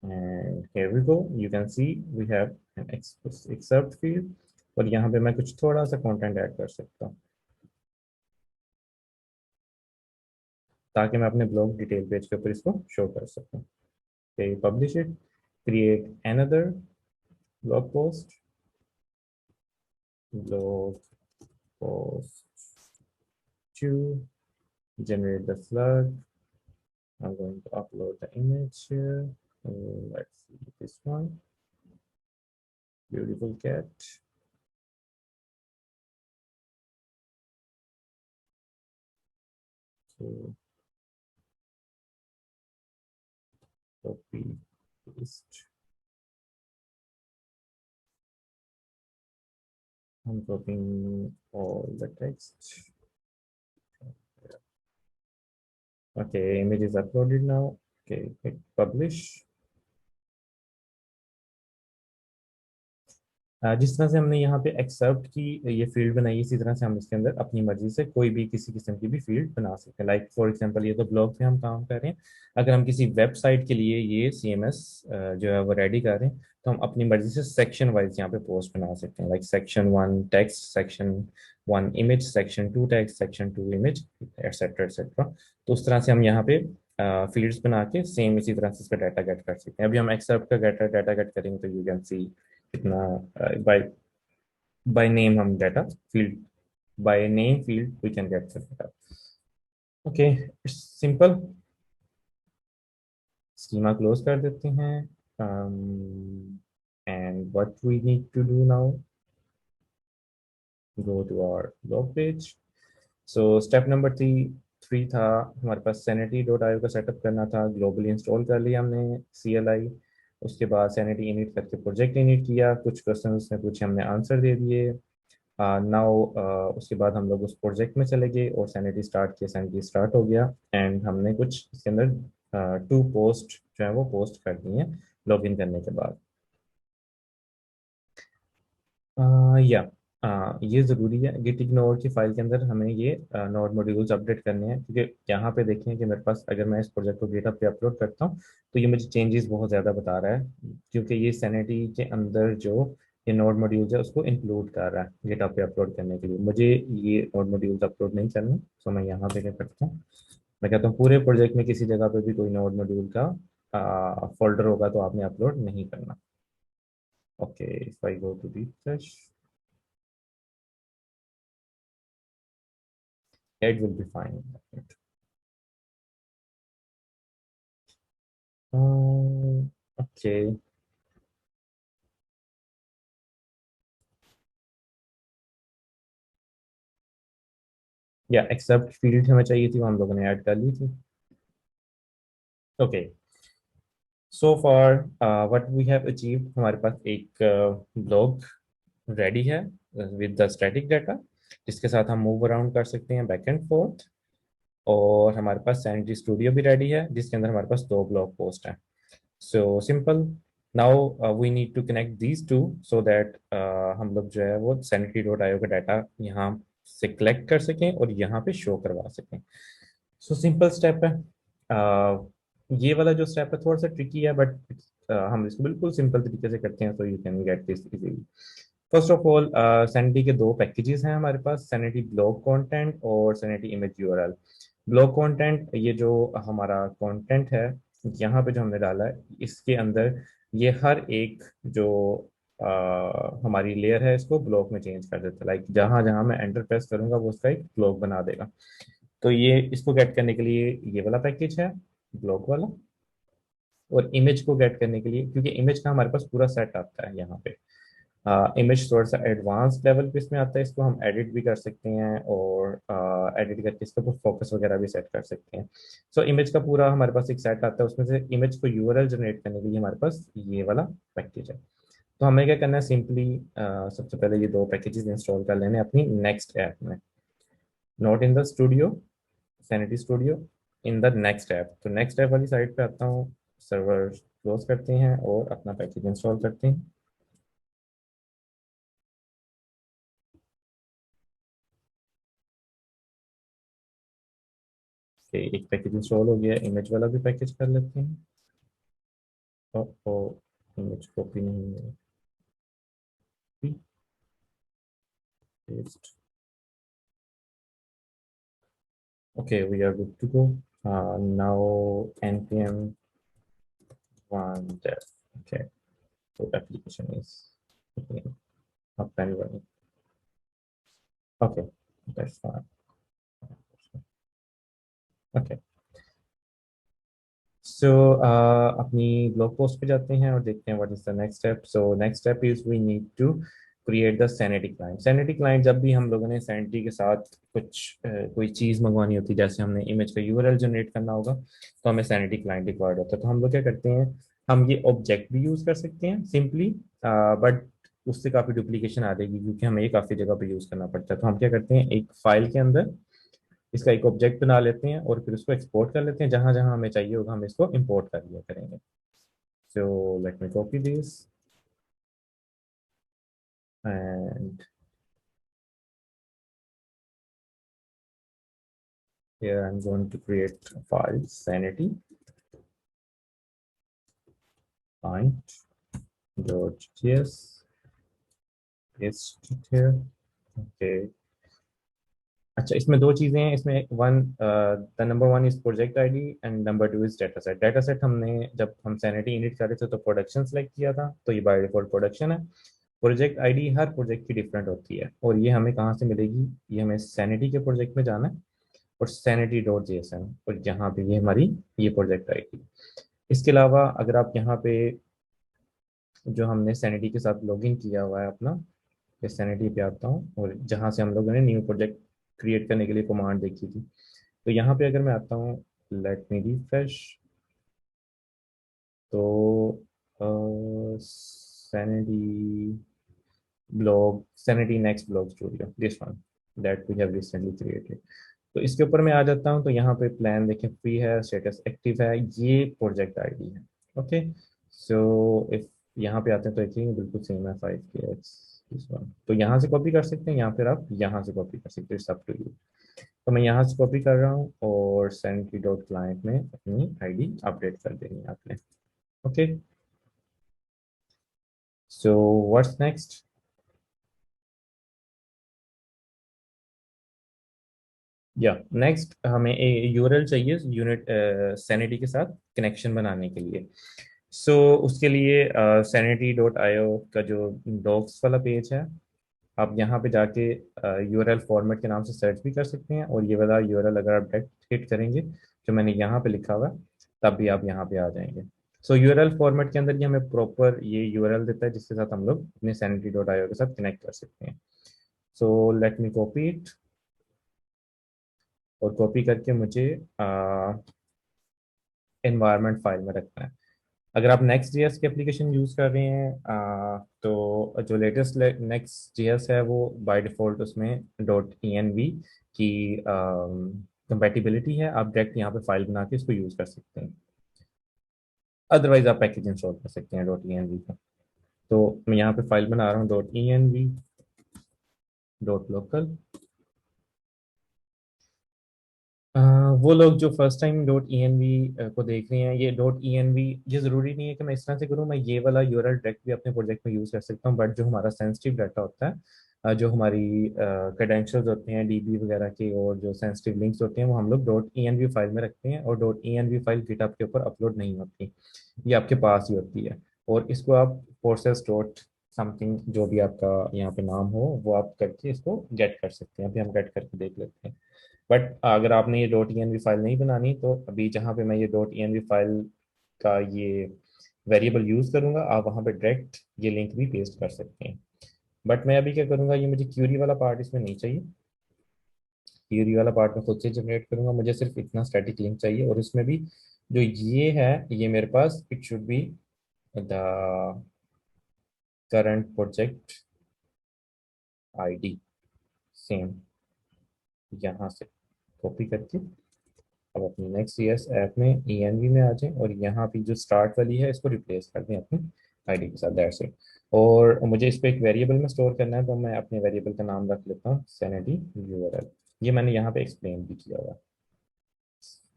S1: and here we go. You can see we have an excerpt field, और यहाँ पे मैं कुछ थोड़ा सा कंटेंट ऐड कर सकता हूँ ताकि मैं अपने ब्लॉग डिटेल पेज के ऊपर इसको शो कर सकूँ। Publish it, create another blog post, blog post to generate the slug. I'm going to upload the image here. Let's see this one. Beautiful cat. So copy, paste. I'm copying all the text. Okay, image is uploaded now. Okay, hit publish. जिस तरह से हमने यहाँ पे accept की ये field बनाई इसी तरह से हम इसके अंदर अपनी मर्जी से कोई भी किसी किस्म की भी फील्ड बना सकते हैं। लाइक फॉर एग्जांपल ये तो ब्लॉग पे हम काम कर रहे हैं। अगर हम किसी वेबसाइट के लिए ये CMS जो है वो रेडी कर रहे हैं तो हम अपनी मर्जी से सेक्शन वाइज यहाँ पे पोस्ट बना सकते हैं। Like section 1 text, section 1 image, section 2 text, section 2 image, etcetera etcetera. तो उस तरह से हम यहाँ पे फील्ड्स बना के सेम इसी तरह से इसका डाटा गेट कर सकते हैं। अभी हम एक्सेप्ट का डाटा गेट करेंगे तो यू कैन सी कितना बाय बाय नेम हम data field by name field we can get data. Okay, it's simple. Schema close कर देते हैं and what we need to do now, go to our blog page. So step number 3 था हमारे पास sanity.io का setup करना था। Globally install कर लिया हमने CLI। उसके बाद sanity init करके प्रोजेक्ट इनिट किया, कुछ क्वेश्चन उसने पूछे, हमने आंसर दे दिए। नाउ उसके बाद हम लोग उस प्रोजेक्ट में चले गए और सैनिटी स्टार्ट किया। सैनिटी स्टार्ट हो गया एंड हमने कुछ इसके अंदर 2 पोस्ट जो है वो पोस्ट कर दी हैं लॉग इन करने के बाद। या ये ज़रूरी है गिट इग्नोर की फाइल के अंदर हमें ये नोड मॉड्यूल्स अपडेट करने हैं, क्योंकि यहाँ पे देखें कि मेरे पास अगर मैं इस प्रोजेक्ट को गिटहब पे अपलोड करता हूँ तो ये मुझे चेंजेस बहुत ज़्यादा बता रहा है, क्योंकि ये सैनिटी के अंदर जो ये नोड मॉड्यूल्स है उसको इंक्लूड कर रहा है गिटहब पे अपलोड करने के लिए। मुझे ये नोड मॉड्यूल्स अपलोड नहीं करना, तो मैं यहाँ पे क्या करता हूँ, मैं कहता हूँ पूरे प्रोजेक्ट में किसी जगह पे भी कोई नोड मॉड्यूल का फोल्डर होगा तो आपने अपलोड नहीं करना। Okay, if I go to refresh, it will be fine. Okay. या एक्सेप्ट फील्ड हमें चाहिए थी वो हम लोगों ने ऐड कर ली थी। Okay, so for what we have achieved, हमारे पास एक ब्लॉग रेडी है विद द स्टैटिक डाटा जिसके साथ हम मूव अराउंड कर सकते हैं बैक एंड फोर्थ। और हमारे पास सैनिटरी स्टूडियो भी रेडी है जिसके अंदर हमारे पास 2 ब्लॉग पोस्ट हैं। So simple, now we need to connect these two so that हम लोग जो है वो sanity.io का डाटा यहाँ से कलेक्ट कर सकें और यहाँ पे शो करवा सकें। सो सिंपल स्टेप है। ये वाला जो स्टेप है थोड़ा सा ट्रिकी है, बट हम इसको बिल्कुल सिंपल तरीके से करते हैं, तो you can get this easily. First of all, sanity के 2 पैकेजेस हैं हमारे पास, सैनिटी ब्लॉग कंटेंट और sanity image URL। Blog content, ये जो हमारा कंटेंट है यहाँ पे जो हमने डाला है इसके अंदर ये हर एक जो हमारी लेयर है इसको ब्लॉक में चेंज कर देता है। लाइक जहां जहां मैं एंटर प्रेस करूंगा वो उसका एक ब्लॉक बना देगा। तो ये इसको गेट करने के लिए ये वाला पैकेज है, ब्लॉक वाला। और इमेज को गेट करने के लिए, क्योंकि इमेज का हमारे पास पूरा सेट आता है यहाँ पे, इमेज थोड़ा सा एडवांस लेवल पे इसमें आता है, इसको हम एडिट भी कर सकते हैं और एडिट करके इसका फोकस वगैरह भी सेट कर सकते हैं। सो इमेज का पूरा हमारे पास एक सेट आता है, उसमें से इमेज को URL जनरेट करने के लिए हमारे पास ये वाला पैकेज है। तो हमें क्या करना है, सिंपली सबसे पहले ये 2 पैकेजेस इंस्टॉल कर लेने अपनी नेक्स्ट ऐप में। Not in the studio, sanity studio, in the next app. तो नेक्स्ट ऐप वाली साइट पे आता हूँ, सर्वर क्लोज करते हैं और अपना पैकेज इंस्टॉल करते हैं। एक पैकेज इंस्टॉल हो गया, इमेज वाला भी पैकेज कर लेते हैं। और इमेज कॉपी नहीं है, paste. Okay, we are good to go. Now npm one dev। Okay, so application is up and running। Okay, that's fine. Okay, so अपनी ब्लॉग पोस्ट पे जाते हैं और देखते हैं what is the next step. So next step is we need to create the sanity client. Sanity client, जब भी हम लोगों ने सैनिटी के साथ कुछ कोई चीज़ मंगवानी होती है, जैसे हमने इमेज का यूआरएल जनरेट करना होगा, तो हमें सैनिटी क्लाइंट रिक्वायर्ड होता है। तो हम लोग क्या करते हैं, हम ये ऑब्जेक्ट भी यूज़ कर सकते हैं सिंपली, बट उससे काफ़ी डुप्लीकेशन आ जाएगी क्योंकि हमें ये काफ़ी जगह पे यूज़ करना पड़ता है। तो हम क्या करते हैं, एक फाइल के अंदर इसका एक ऑब्जेक्ट बना लेते हैं और फिर उसको एक्सपोर्ट कर लेते हैं। जहां जहां हमें चाहिए होगा हम इसको इंपोर्ट कर लिया करेंगे। So let me copy this and here I'm going to create a file sanity client.js, paste it here. Okay, अच्छा, इसमें दो चीजें हैं। इसमें one, the number one is project ID and number two is data set. Data set हमने जब हम sanity init कर रहे थे तो प्रोडक्शन सेलेक्ट किया था, तो ये बाय डिफॉल्ट प्रोडक्शन है। प्रोजेक्ट आईडी हर प्रोजेक्ट की डिफरेंट होती है और ये हमें कहाँ से मिलेगी, ये हमें सैनिटी के प्रोजेक्ट में जाना है और सैनिटी डॉट जेएसएन, और यहाँ पे ये हमारी ये प्रोजेक्ट आईडी। इसके अलावा अगर आप यहाँ पे जो हमने सैनिटी के साथ लॉगिन किया हुआ है अपना, इस सैनिटी पे आता हूँ और जहाँ से हम लोगों ने न्यू प्रोजेक्ट क्रिएट करने के लिए कमांड देखी थी, तो यहाँ पे अगर मैं आता हूँ, लेट मी रिफ्रेश, तो Sanity blog, Sanity Next blog studio, this one that we have recently created. तो इसके ऊपर मैं आ जाता हूँ, तो यहाँ पे प्लान देखें, फ्री है, स्टेटस एक्टिव है, ये प्रोजेक्ट आईडी है। ओके, सो इफ यहाँ पे आते हैं तो देखिए बिल्कुल सेम है, 5 के दिस वन। तो यहाँ से कॉपी कर सकते हैं या फिर आप यहाँ से कॉपी कर सकते हैं, सब टू यू। तो मैं यहाँ से कॉपी कर रहा हूँ और सैनिटी डॉट क्लाइंट में अपनी आईडी अपडेट कर देनी है आपने। Okay, so what's next. या नेक्स्ट हमें यूआरएल चाहिए यूनिट सैनिटी के साथ कनेक्शन बनाने के लिए। सो उसके लिए सैनिटी डॉट आईओ का जो डॉक्स वाला पेज है, आप यहाँ पे जाके यूआरएल फॉर्मेट के नाम से सर्च भी कर सकते हैं, और ये वाला यूआरएल अगर आप डायरेक्ट हिट करेंगे जो मैंने यहाँ पे लिखा हुआ है, तब भी आप यहाँ पे आ जाएंगे। सो यूआरएल फॉर्मेट के अंदर ही हमें प्रॉपर ये यूआरएल देता है जिसके साथ हम लोग अपने सैनिटी डॉट आईओ के साथ कनेक्ट कर सकते हैं। So let me copy it, और कॉपी करके मुझे एनवायरनमेंट फाइल में रखना है। अगर आप नेक्स्ट जेएस की एप्लीकेशन यूज़ कर रहे हैं, तो जो लेटेस्ट नेक्स्ट जेएस है वो बाय डिफ़ॉल्ट उसमें डॉट ई एन वी की कंपेटिबिलिटी है। आप डायरेक्ट यहाँ पे फाइल बना के इसको यूज़ कर सकते हैं। अदरवाइज आप पैकेज इंस्टॉल कर सकते हैं डॉट ई एन वी का। तो मैं यहाँ पे फाइल बना रहा हूँ dot E N V dot local. Uh, वो लोग जो first time dot E N V को देख रहे हैं, ये डॉट ई एन वी, ये ज़रूरी नहीं है कि मैं इस तरह से करूँ। मैं ये वाला यूआरएल डायरेक्ट भी अपने प्रोजेक्ट में यूज़ कर सकता हूँ, बट जो हमारा सेंसिटिव डाटा होता है, जो हमारी क्रेडेंशियल्स होते हैं डीबी वगैरह के, और जो सेंसिटिव लिंक्स होते हैं, वो हम लोग dot E N V file में रखते हैं, और dot E N V file GitHub के ऊपर अपलोड नहीं होती, ये आपके पास ही होती है। और इसको आप प्रोसेस डॉट समथिंग, जो भी आपका यहाँ पे नाम हो, वो आप करके इसको गेट कर सकते हैं। अभी हम गेट करके देख लेते हैं। बट अगर आपने ये डॉट ई फाइल नहीं बनानी, तो अभी जहाँ पे मैं ये डॉट ई फाइल का ये वेरिएबल यूज करूंगा, आप वहाँ पे डायरेक्ट ये लिंक भी पेस्ट कर सकते हैं। बट मैं अभी क्या करूंगा, ये मुझे क्यूरी वाला पार्ट इसमें नहीं चाहिए। क्यूरी वाला पार्ट मैं खुद से जनरेट करूंगा, मुझे सिर्फ इतना स्टैटिक लिंक चाहिए, और इसमें भी जो ये है, ये मेरे पास it should be the current project ID, same यहाँ से कॉपी करके अब अपनी नेक्स्ट ईयर्स ऐप में ईएनवी में आ जाएं, और यहाँ पे जो स्टार्ट वाली है इसको रिप्लेस कर दें अपनी आईडी के साथ, दैट्स इट। और मुझे इस पे एक वेरिएबल में स्टोर करना है, तो मैं अपने वेरिएबल का नाम रख लेता हूँ सैनिटी यूआरएल। ये मैंने यहाँ पे एक्सप्लेन भी किया हुआ है,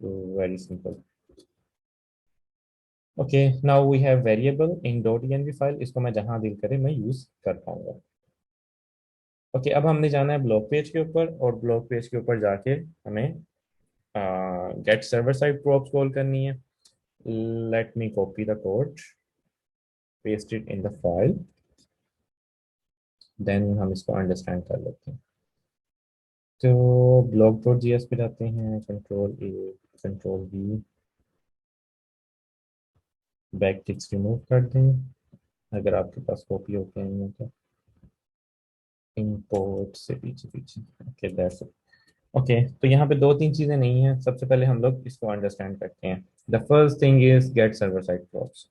S1: तो very simple. Okay, now we have variable in dot ENV file, इसको मैं जहाँ दिल करे मैं यूज कर पाऊंगा। ओके, अब हमने जाना है ब्लॉग पेज के ऊपर, और ब्लॉग पेज के ऊपर जाके हमें get server side props call करनी है। Let me copy the code, paste it in the file, then हम इसको अंडरस्टैंड कर लेते हैं। तो ब्लॉक डॉट जीएस पे जाते हैं, control A, control V, backticks remove कर दें अगर आपके पास कॉपी होते हैं तो, इंपोर्ट से पीछे पीछे, ओके दैट्स इट। ओके, तो यहाँ पे दो तीन चीजें नहीं है, सबसे पहले हम लोग इसको अंडरस्टैंड करते हैं। The first thing is get server side props.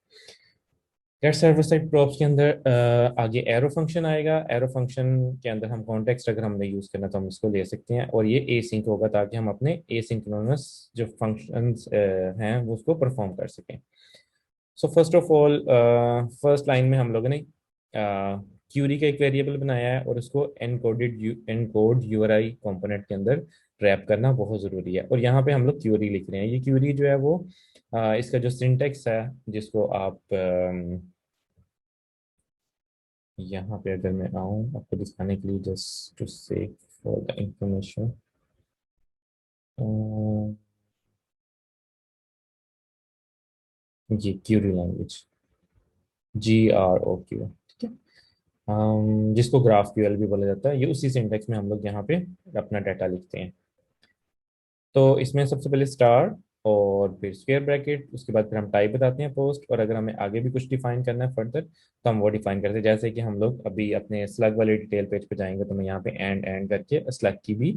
S1: Get server side props के अंदर आगे एरो फंक्शन आएगा। एरो फंक्शन के अंदर हम कॉन्टेक्स्ट अगर हमने यूज करना तो हम इसको ले सकते हैं, और ये एसिंक होगा ताकि हम अपने एसिंक्रोनस जो फंक्शंस हैं वो उसको परफॉर्म कर सकें। So first of all, first line में हम लोगों ने क्यूरी का एक वेरिएबल बनाया है और उसको एनकोड यूआरआई कंपोनेंट के अंदर रैप करना बहुत ज़रूरी है। और यहाँ पे हम लोग क्यूरी लिख रहे हैं। ये क्यूरी जो है वो इसका जो सिंटेक्स है, जिसको आप यहाँ पे अगर मैं आऊँ आपको दिखाने के लिए, जस्ट टू से फॉर द इंफॉर्मेशन, ये क्यूरी लैंग्वेज, GROQ, ठीक है। जिसको ग्राफ क्यूएल भी बोला जाता है, ये उसी सिंटेक्स में हम लोग यहाँ पे अपना डाटा लिखते हैं। तो इसमें सबसे पहले स्टार और फिर स्क्वायर ब्रैकेट, उसके बाद फिर हम टाइप बताते हैं पोस्ट, और अगर हमें आगे भी कुछ डिफाइन करना है फर्दर तो हम वो डिफाइन करते हैं। जैसे कि हम लोग अभी अपने स्लग वाले डिटेल पेज पे जाएंगे तो मैं यहाँ पे एंड करके स्लग की भी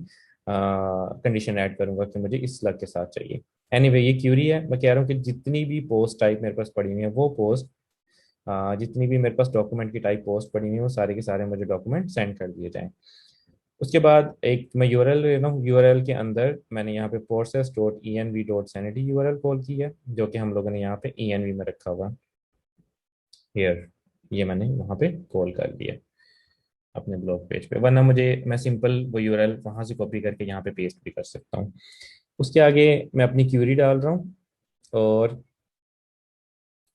S1: कंडीशन ऐड करूंगा कि मुझे इस स्लग के साथ चाहिए। एनीवे ये क्यूरी है। मैं कह रहा हूँ कि जितनी भी पोस्ट टाइप मेरे पास पड़ी हुई है वो पोस्ट, जितनी भी मेरे पास डॉक्यूमेंट की टाइप पोस्ट पड़ी हुई है वो सारे के सारे मुझे डॉक्यूमेंट सेंड कर दिए जाएं। उसके बाद एक मैं यूआरएल ले रहा हूँ। यूआरएल के अंदर मैंने यहाँ पे process.env.sanity यूआरएल कॉल की है, जो कि हम लोगों ने यहाँ पे env में रखा हुआ हियर। ये मैंने वहाँ पे कॉल कर दिया अपने ब्लॉग पेज पे, वरना मुझे मैं सिंपल वो यूआरएल वहाँ से कॉपी करके यहाँ पे पेस्ट भी कर सकता हूँ। उसके आगे मैं अपनी क्यूरी डाल रहा हूँ, और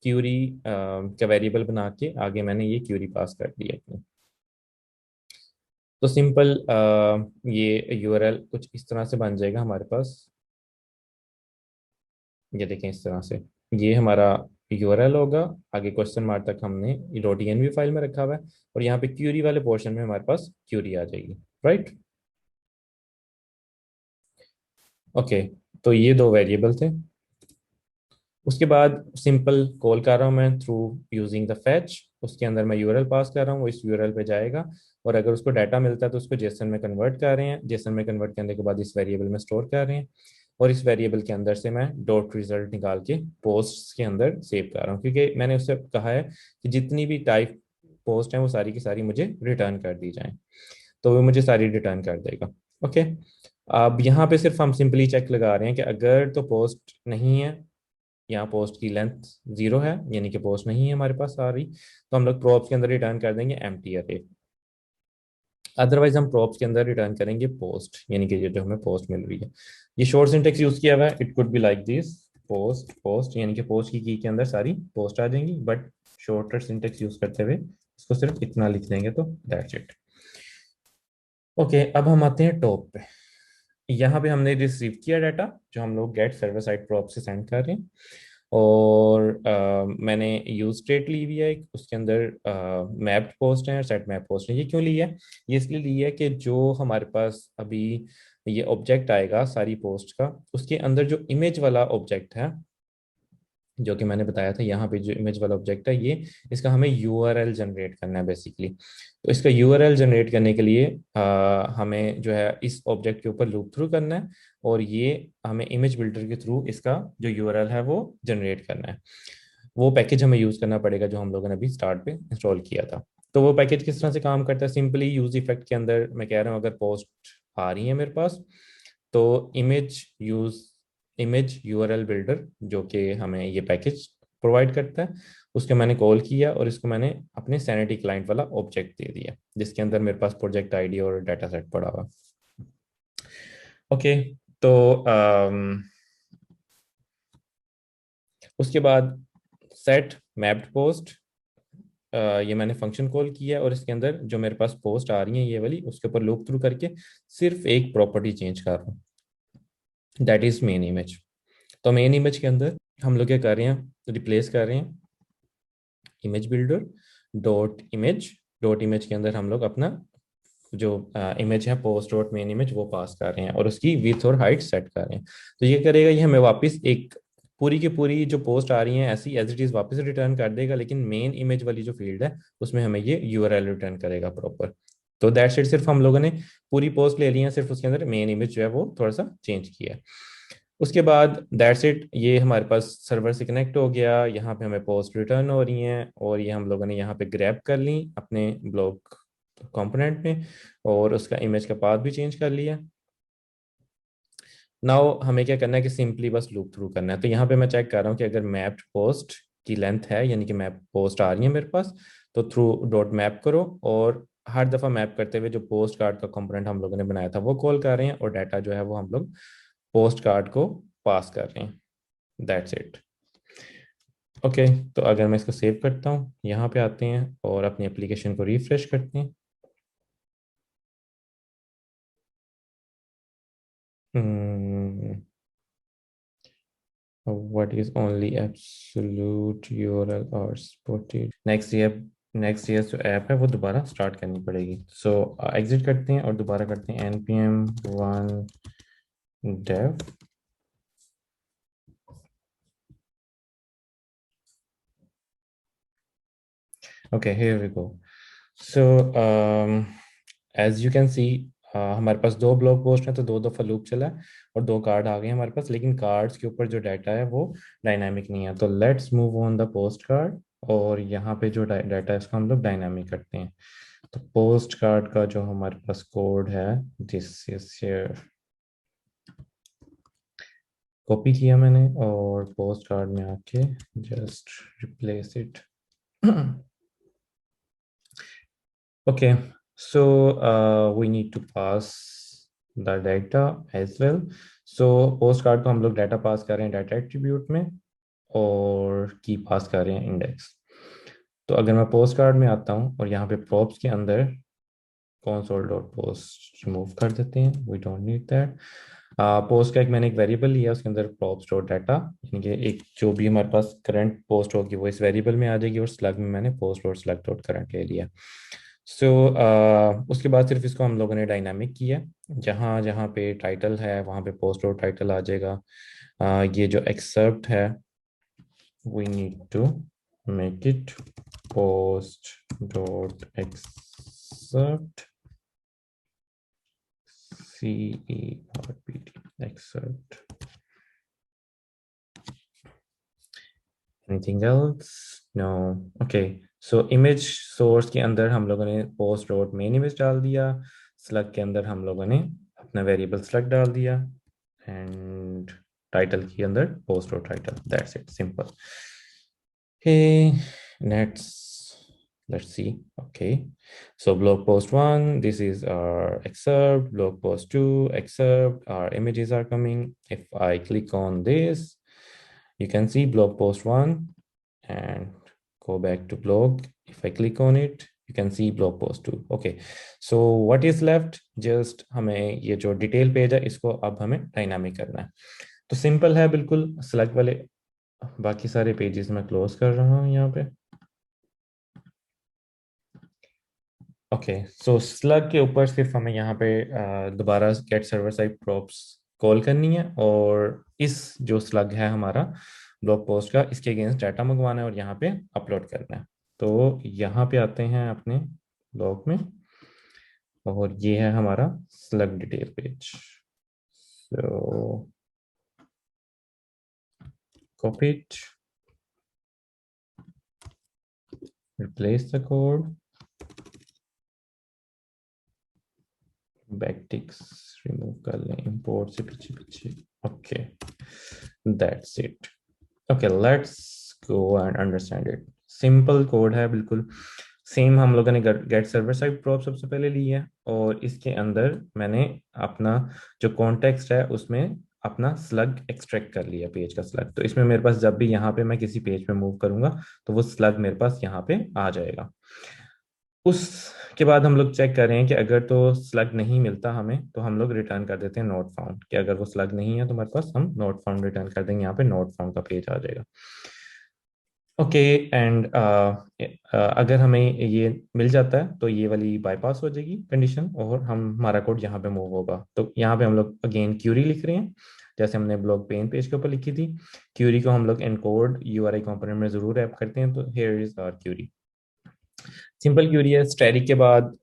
S1: क्यूरी का वेरिएबल बना के आगे मैंने ये क्यूरी पास कर दी अपनी। तो सिंपल ये यूआरएल कुछ इस तरह से बन जाएगा हमारे पास। ये देखें इस तरह से, ये हमारा यूआरएल होगा। आगे क्वेश्चन मार्क तक हमने डॉट एनवी फाइल में रखा हुआ है, और यहाँ पे क्यूरी वाले पोर्शन में हमारे पास क्यूरी आ जाएगी, राइट। ओके, तो ये दो वेरिएबल थे। उसके बाद सिंपल कॉल कर रहा हूँ मैं थ्रू यूजिंग द फैच। उसके अंदर मैं यूआरएल पास कर रहा हूँ, वो इस यूआरएल पे जाएगा, और अगर उसको डाटा मिलता है तो उसको जेसन में कन्वर्ट कर रहे हैं। जेसन में कन्वर्ट करने के बाद इस वेरिएबल में स्टोर कर रहे हैं, और इस वेरिएबल के अंदर से मैं डॉट रिजल्ट निकाल के पोस्ट के अंदर सेव कर रहा हूँ, क्योंकि मैंने उससे कहा है कि जितनी भी टाइप पोस्ट हैं वो सारी की सारी मुझे रिटर्न कर दी जाएं, तो वो मुझे सारी रिटर्न कर देगा। ओके, अब यहाँ पे सिर्फ हम सिंपली चेक लगा रहे हैं कि अगर तो पोस्ट नहीं है, यहाँ पोस्ट की लेंथ 0 है, यानी कि पोस्ट नहीं है हमारे पास आ रही, तो हम लोग प्रॉप्स के अंदर रिटर्न कर देंगे एम्प्टी अरे। अदरवाइज हम प्रॉप्स के अंदर रिटर्न करेंगे पोस्ट, यानी कि ये जो हमें पोस्ट मिल रही है। ये शॉर्ट सिंटेक्स यूज किया हुआ है, it could be like this, post post, यानी कि पोस्ट की के अंदर सारी पोस्ट आ जाएंगी, बट शॉर्टर सिंटेक्स यूज करते हुए इसको सिर्फ इतना लिख देंगे तो दैट्स इट। ओके, अब हम आते हैं टॉप पे। यहाँ पे हमने रिसीव किया डाटा जो हम लोग गेट सर्वर साइड प्रॉप से सेंड कर रहे हैं, और मैंने यूज स्टेट ली हुई है एक, उसके अंदर मैप्ड पोस्ट है, सेट मैप पोस्ट है। ये क्यों ली है? ये इसलिए ली है कि जो हमारे पास अभी ये ऑब्जेक्ट आएगा सारी पोस्ट का, उसके अंदर जो इमेज वाला ऑब्जेक्ट है, जो कि मैंने बताया था, यहाँ पे जो इमेज वाला ऑब्जेक्ट है ये, इसका हमें यूआरएल जनरेट करना है बेसिकली। तो इसका यूआरएल जनरेट करने के लिए हमें जो है इस ऑब्जेक्ट के ऊपर लूप थ्रू करना है, और ये हमें इमेज बिल्डर के थ्रू इसका जो यूआरएल है वो जनरेट करना है। वो पैकेज हमें यूज करना पड़ेगा जो हम लोगों ने अभी स्टार्ट पे इंस्टॉल किया था। तो वो पैकेज किस तरह से काम करता है? सिंपली यूज इफेक्ट के अंदर मैं कह रहा हूँ, अगर पोस्ट आ रही है मेरे पास, तो इमेज यूआरएल बिल्डर जो कि हमें ये पैकेज प्रोवाइड करता है, उसके मैंने कॉल किया, और इसको मैंने अपने सैनिटी क्लाइंट वाला ऑब्जेक्ट दे दिया, जिसके अंदर मेरे पास प्रोजेक्ट आईडी और डाटा सेट पड़ा हुआ। ओके, तो उसके बाद सेट मैप्ड पोस्ट, ये मैंने फंक्शन कॉल किया, और इसके अंदर जो मेरे पास पोस्ट आ रही है ये वाली, उसके ऊपर लूप थ्रू करके सिर्फ एक प्रॉपर्टी चेंज कर रहा हूँ, दैट इज मेन इमेज। तो मेन इमेज के अंदर हम लोग क्या कर रहे हैं, रिप्लेस कर रहे हैं image builder dot image. Dot image के अंदर हम लोग अपना जो इमेज है पोस्ट डॉट मेन इमेज वो पास कर रहे हैं और उसकी विड्थ और हाइट सेट कर रहे हैं। तो ये करेगा, ये हमें वापस एक पूरी की पूरी जो पोस्ट आ रही है ऐसी एज इट इज वापस रिटर्न कर देगा, लेकिन मेन इमेज वाली जो फील्ड है उसमें हमें ये यूआरएल रिटर्न करेगा प्रॉपर। तो दैट्स इट, सिर्फ हम लोगों ने पूरी पोस्ट ले ली है, सिर्फ उसके अंदर मेन इमेज जो है वो थोड़ा सा चेंज किया है। उसके बाद दैट्स इट, ये हमारे पास सर्वर से कनेक्ट हो गया, यहाँ पे हमें पोस्ट रिटर्न हो रही हैं और ये हम लोगों ने यहाँ पे ग्रैब कर ली अपने ब्लॉक कंपोनेंट में और उसका इमेज का पाथ भी चेंज कर लिया। नाउ हमें क्या करना है कि सिंपली बस लूप थ्रू करना है। तो यहाँ पे मैं चेक कर रहा हूँ कि अगर मैप्ड पोस्ट की लेंथ है, यानी कि मैप पोस्ट आ रही है मेरे पास, तो थ्रू डॉट मैप करो और हर दफ़ा मैप करते हुए जो पोस्ट कार्ड का कंपोनेंट हम लोगों ने बनाया था वो कॉल कर रहे हैं और डाटा जो है वो हम लोग पोस्ट कार्ड को पास कर रहे हैं। That's it. ओके, तो अगर मैं इसको सेव करता हूँ, यहाँ पे आते हैं और अपनी एप्लीकेशन को रिफ्रेश करते हैं। What is only absolute URL और स्पॉटेड नेक्स्ट ये जो ऐप है वो दोबारा स्टार्ट करनी पड़ेगी। सो एग्जिट करते हैं और दोबारा करते हैं npm run dev। Okay, here we go. So as you can see हमारे पास दो ब्लॉग पोस्ट हैं, तो दो दफ़ा लूप चला है और दो कार्ड आ गए हमारे पास, लेकिन कार्ड्स के ऊपर जो डाटा है वो डायनामिक नहीं है। तो let's move on the post card और यहाँ पे जो डाटा है इसको हम लोग डायनामिक करते हैं। तो पोस्ट कार्ड का जो हमारे पास कोड है, दिस इज हियर, कॉपी किया मैंने और पोस्ट कार्ड में आके just replace it. Okay, so we need to pass the data as well. So post card को हम लोग डाटा पास कर रहे हैं डाटा एट्रीब्यूट में और की पास कर रहे हैं इंडेक्स। तो अगर मैं पोस्ट कार्ड में आता हूँ और यहाँ पे प्रॉप्स के अंदर console डॉट पोस्ट रिमूव कर देते हैं, we don't need that. Post का मैंने एक वेरिएबल लिया, उसके अंदर प्रॉप्स डॉट डाटा, यानी कि एक जो भी हमारे पास करंट पोस्ट होगी वो इस वेरिएबल में आ जाएगी और स्लग में मैंने post dot slug dot current ले लिया। सो उसके बाद सिर्फ इसको हम लोगों ने डायनामिक किया, जहाँ जहाँ पे टाइटल है वहाँ पे पोस्ट डॉट टाइटल आ जाएगा। ये जो एक्सेप्ट है we need to make it post dot excerpt CERPT excerpt। Anything else? No। Okay, so image source के अंदर हम लोगों ने post dot main image डाल दिया, slug के अंदर हम लोगों ने अपना variable slug डाल दिया and title के अंदर post dot title। That's it, simple। Okay, let's see। Okay, so blog post one, this is our excerpt, blog post two, excerpt, our images are coming. If I click on this, you can see blog post one and go back to blog. If I click on it, you can see blog post two। Okay, so what is left, just हमें ये जो detail page है इसको अब हमें dynamic करना है। तो सिंपल है बिल्कुल, सेलेक्ट वाले बाकी सारे पेजेस मैं क्लोज कर रहा हूँ यहाँ पे। ओके, सो स्लग के ऊपर सिर्फ हमें यहाँ पे दोबारा get server side props call करनी है और इस जो स्लग है हमारा ब्लॉग पोस्ट का, इसके अगेंस्ट डाटा मंगवाना है और यहाँ पे अपलोड करना है। तो यहाँ पे आते हैं अपने ब्लॉग में और ये है हमारा slug detail page. So copy it, replace the code, backticks remove कर लें इंपोर्ट से पीछे पीछे। Okay, that's it. Okay, let's go and understand it. Simple code है बिल्कुल सेम, हम लोगों ने गेट सर्वर साइड प्रॉप सबसे पहले ली है और इसके अंदर मैंने अपना जो कॉन्टेक्स्ट है उसमें अपना स्लग एक्सट्रैक्ट कर लिया, पेज का स्लग। तो इसमें मेरे पास जब भी यहाँ पे मैं किसी पेज पे मूव करूंगा तो वो स्लग मेरे पास यहाँ पे आ जाएगा। उसके बाद हम लोग चेक कर रहे हैं कि अगर तो स्लग नहीं मिलता हमें तो हम लोग रिटर्न कर देते हैं नॉट फाउंड, कि अगर वो स्लग नहीं है तो हमारे पास हम नॉट फाउंड रिटर्न कर देंगे, यहाँ पे नॉट फाउंड का पेज आ जाएगा। ओके। एंड अगर हमें ये मिल जाता है तो ये वाली बाईपास हो जाएगी कंडीशन, और हम हमारा कोड यहाँ पे मूव होगा। तो यहाँ पे हम लोग अगेन क्यूरी लिख रहे हैं, जैसे हमने ब्लॉक पेन पेज के ऊपर लिखी थी। क्यूरी को हम लोग एनकोड यूआरआई कंपोनेंट में जरूर ऐप करते हैं, तो here is our query. Simple query है। स्टैटिक के बाद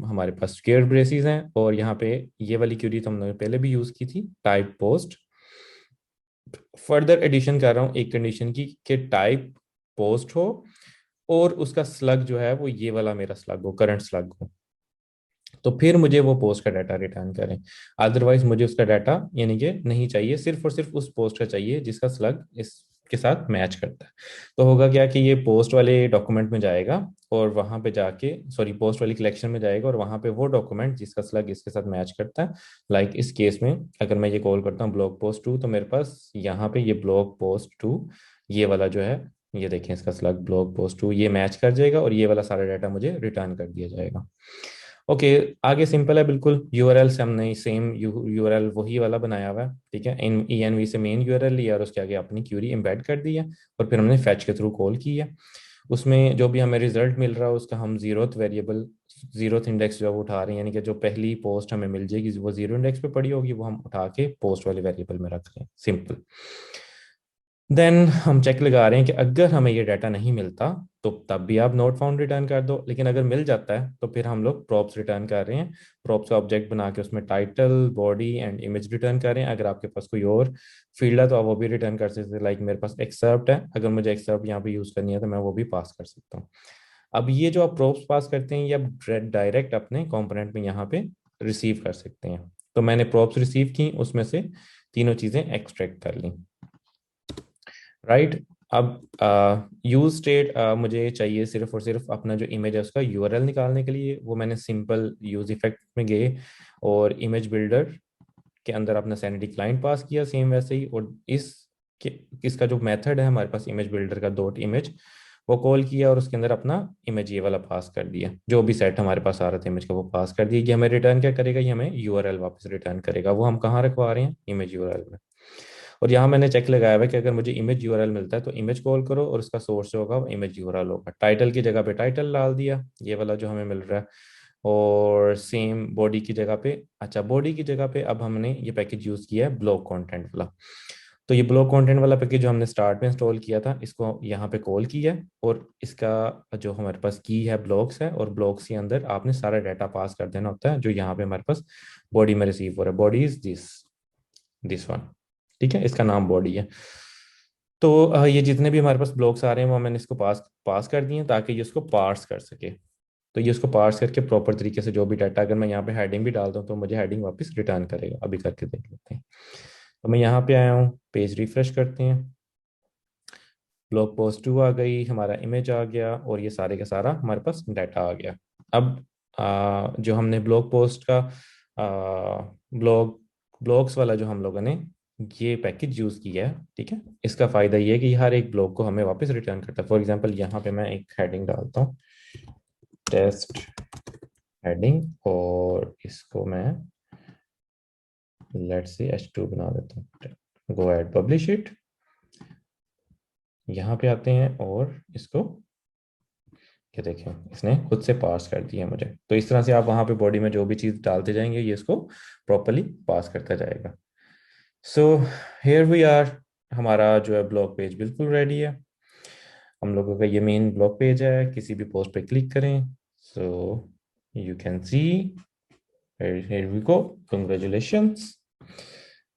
S1: हमारे पास स्क्वेयर ब्रेसेस हैं, और यहाँ पे ये वाली क्यूरी तो हमने पहले भी यूज की थी, टाइप पोस्ट। फर्दर एडिशन कर रहा हूँ एक कंडीशन की, कि टाइप पोस्ट हो और उसका स्लग जो है वो ये वाला मेरा स्लग हो, करंट स्लग हो, तो फिर मुझे वो पोस्ट का डाटा रिटर्न करें। अदरवाइज मुझे उसका डाटा यानी कि नहीं चाहिए, सिर्फ और सिर्फ उस पोस्ट का चाहिए जिसका स्लग इसके साथ मैच करता है। तो होगा क्या कि ये पोस्ट वाले डॉक्यूमेंट में जाएगा, और वहां पे जाके, सॉरी, पोस्ट वाली कलेक्शन में जाएगा, और वहां पे वो डॉक्यूमेंट जिसका स्लग इसके साथ मैच करता है। लाइक इस केस में अगर मैं ये कॉल करता हूँ ब्लॉग पोस्ट टू, तो मेरे पास यहाँ पे ये ब्लॉग पोस्ट टू, ये वाला जो है, ये देखें इसका स्लग ब्लॉग पोस्ट टू, ये मैच कर जाएगा, और ये वाला सारा डाटा मुझे रिटर्न कर दिया जाएगा। ओके। आगे सिंपल है बिल्कुल, यूआरएल से हमने सेम यूआरएल वही वाला बनाया हुआ है, ठीक है। इन ईएनवी से मेन यूआरएल लिया और उसके आगे अपनी क्यूरी एम्बेड कर दी है, और फिर हमने फैच के थ्रू कॉल की है। उसमें जो भी हमें रिजल्ट मिल रहा है उसका हम जीरोथ वेरिएबल, जीरोथ इंडेक्स जो है वो उठा रहे हैं, यानी कि जो पहली पोस्ट हमें मिल जाएगी वो जीरो इंडेक्स पे पड़ी होगी, वो हम उठा के पोस्ट वाले वेरिएबल में रख रहे हैं। सिंपल। देन हम चेक लगा रहे हैं कि अगर हमें ये डाटा नहीं मिलता तो तब भी आप नोट फाउंड रिटर्न कर दो, लेकिन अगर मिल जाता है तो फिर हम लोग प्रॉप्स रिटर्न कर रहे हैं। प्रॉप्स का ऑब्जेक्ट बना के उसमें title, body and image return कर रहे हैं। अगर आपके पास कोई और फील्ड है तो आप वो भी रिटर्न कर सकते हैं। लाइक मेरे पास एक्सेप्ट है, अगर मुझे एक्सेप्ट यहाँ पे यूज करनी है तो मैं वो भी पास कर सकता हूँ। अब ये जो आप प्रॉप्स पास करते हैं ये आप डायरेक्ट अपने कंपोनेंट में यहाँ पे रिसीव कर सकते हैं। तो मैंने प्रॉप्स रिसीव की, उसमें से तीनों चीजें एक्सट्रैक्ट कर ली। राइट। अब यूज स्टेट मुझे चाहिए सिर्फ और सिर्फ अपना जो इमेज है उसका यूआरएल निकालने के लिए। वो मैंने सिंपल यूज इफेक्ट में गए और इमेज बिल्डर के अंदर अपना सैनिटी क्लाइंट पास किया, सेम वैसे ही। और इसका जो मेथड है हमारे पास इमेज बिल्डर का डॉट इमेज, वो कॉल किया और उसके अंदर अपना इमेज ये वाला पास कर दिया। जो भी सेट हमारे पास आ रहा था इमेज का वो पास कर दिया। कि हमें रिटर्न क्या करेगा, ये हमें यूआरएल वापस रिटर्न करेगा। वो हम कहाँ रखवा रहे हैं, इमेज यूआरएल में। और यहाँ मैंने चेक लगाया हुआ है कि अगर मुझे इमेज यूआरएल मिलता है तो इमेज कॉल करो, और उसका सोर्स जो होगा वो इमेज यूआरएल होगा। टाइटल की जगह पे टाइटल डाल दिया, ये वाला जो हमें मिल रहा है। और सेम बॉडी की जगह पे, अच्छा, बॉडी की जगह पे अब हमने ये पैकेज यूज किया है ब्लॉग कंटेंट वाला। तो ये ब्लॉग कंटेंट वाला पैकेज जो हमने स्टार्ट में इंस्टॉल किया था, इसको यहाँ पे कॉल किया है। और इसका जो हमारे पास की है ब्लॉग्स है, और ब्लॉग्स के अंदर आपने सारा डाटा पास कर देना होता है जो यहाँ पे हमारे पास बॉडी में रिसीव हो रहा है। बॉडी इज दिस वन, ठीक है, इसका नाम बॉडी है। तो ये जितने भी हमारे पास ब्लॉक्स आ रहे हैं वो मैंने इसको पास पास कर दिए हैं, ताकि ये उसको पार्स कर सके। तो ये उसको पार्स करके प्रॉपर तरीके से जो भी डाटा, अगर मैं यहाँ पे हेडिंग भी डाल दूँ तो मुझे हेडिंग वापस रिटर्न करेगा। अभी करके देख लेते हैं। तो मैं यहाँ पे आया हूँ, पेज रिफ्रेश करते हैं। ब्लॉग पोस्ट टू आ गई, हमारा इमेज आ गया, और ये सारे का सारा हमारे पास डाटा आ गया। अब जो हमने ब्लॉग पोस्ट का ब्लॉग्स वाला जो हम लोगों ने ये पैकेज यूज किया है, ठीक है, इसका फायदा ये है कि हर एक ब्लॉग को हमें वापस रिटर्न करता है। फॉर एग्जांपल यहाँ पे मैं एक हेडिंग डालता हूँ, टेस्ट हेडिंग, और इसको मैं लेट्स से H2 बना देता हूँ। Go ahead publish it. यहाँ पे आते हैं और इसको, ये देखें इसने खुद से पास कर दिया मुझे। तो इस तरह से आप वहां पे बॉडी में जो भी चीज डालते जाएंगे ये इसको प्रॉपरली पास करता जाएगा। सो हियर वी आर, हमारा जो है ब्लॉग पेज बिल्कुल रेडी है। हम लोगों का ये मेन ब्लॉग पेज है। किसी भी पोस्ट पे क्लिक करें, सो you can C, here we go, congratulations,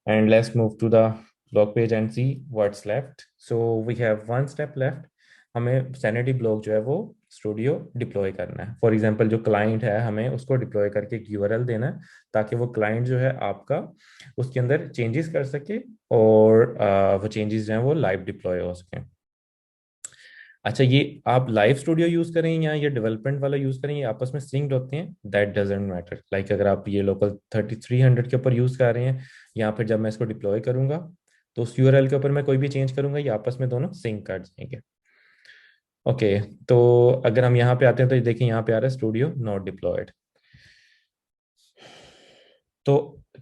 S1: and let's move to the blog page and see what's left. So we have one step left. हमें सैनिटी ब्लॉग जो है वो studio deploy करना है। फॉर एग्जांपल जो client है हमें उसको डिप्लॉय करके एक यूआरएल देना है, ताकि वो क्लाइंट जो है आपका उसके अंदर चेंजेस कर सके, और वो चेंजेस जो हैं वो लाइव डिप्लॉय हो सके। अच्छा, ये आप लाइव स्टूडियो यूज करें या ये डेवलपमेंट वाला यूज करें, ये आपस में सिंक्ड होते हैं, दैट डजेंट मैटर। लाइक अगर आप ये लोकल 3300 के ऊपर यूज कर रहे हैं, या फिर जब मैं इसको डिप्लॉय करूंगा तो उस यूआरएल के ऊपर मैं कोई भी चेंज करूंगा, ये आपस में दोनों सिंक कर जाएंगे। ओके। तो अगर हम यहाँ पे आते हैं तो ये देखिए यहाँ पे आ रहा है स्टूडियो नॉट डिप्लॉयड। तो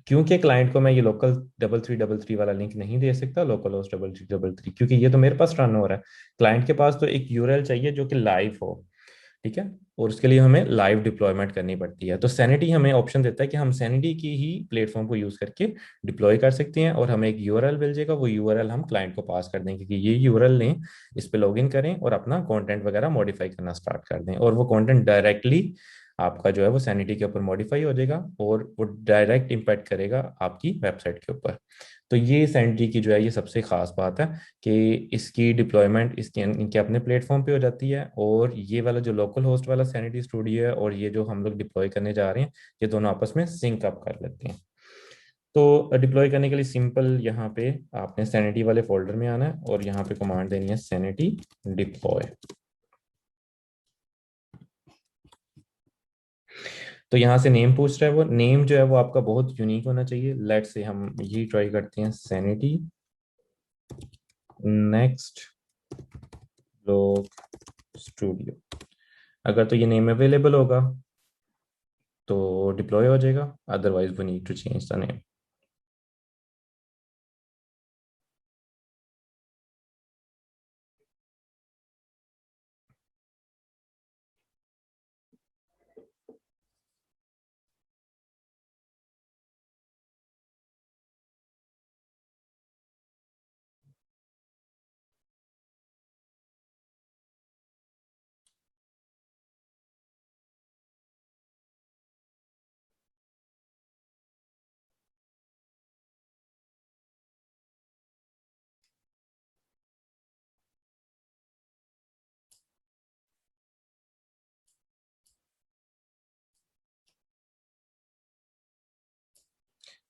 S1: क्योंकि क्लाइंट को मैं ये लोकल 3333 वाला लिंक नहीं दे सकता, लोकल होस्ट 3333, क्योंकि ये तो मेरे पास रन हो रहा है। क्लाइंट के पास तो एक यूआरएल चाहिए जो कि लाइव हो। ठीक है। और उसके लिए हमें लाइव डिप्लॉयमेंट करनी पड़ती है। तो सैनिटी हमें ऑप्शन देता है कि हम सैनिटी की ही प्लेटफॉर्म को यूज करके डिप्लॉय कर सकते हैं, और हमें एक यूआरएल मिल जाएगा, वो यूआरएल हम क्लाइंट को पास कर देंगे कि ये यूआरएल लें, इस पे लॉगिन करें और अपना कंटेंट वगैरह मॉडिफाई करना स्टार्ट कर दें, और वो कंटेंट डायरेक्टली आपका जो है वो सैनिटी के ऊपर मॉडिफाई हो जाएगा, और वो डायरेक्ट इम्पैक्ट करेगा आपकी वेबसाइट के ऊपर। तो ये सैनिटी की जो है ये सबसे खास बात है कि इसकी डिप्लॉयमेंट इसके इनके अपने प्लेटफॉर्म पे हो जाती है, और ये वाला जो लोकल होस्ट वाला सैनिटी स्टूडियो है और ये जो हम लोग डिप्लॉय करने जा रहे हैं, ये दोनों आपस में सिंक अप कर लेते हैं। तो डिप्लॉय करने के लिए सिंपल यहाँ पे आपने सैनिटी वाले फोल्डर में आना है, और यहाँ पे कमांड देनी है सैनिटी डिप्लॉय। तो यहाँ से नेम पूछ रहा है, वो नेम जो है वो आपका बहुत यूनिक होना चाहिए। लेट से हम यही ट्राई करते हैं, सैनिटी नेक्स्ट ब्लॉग स्टूडियो। अगर तो ये नेम अवेलेबल होगा तो डिप्लॉय हो जाएगा, otherwise we need to change the name.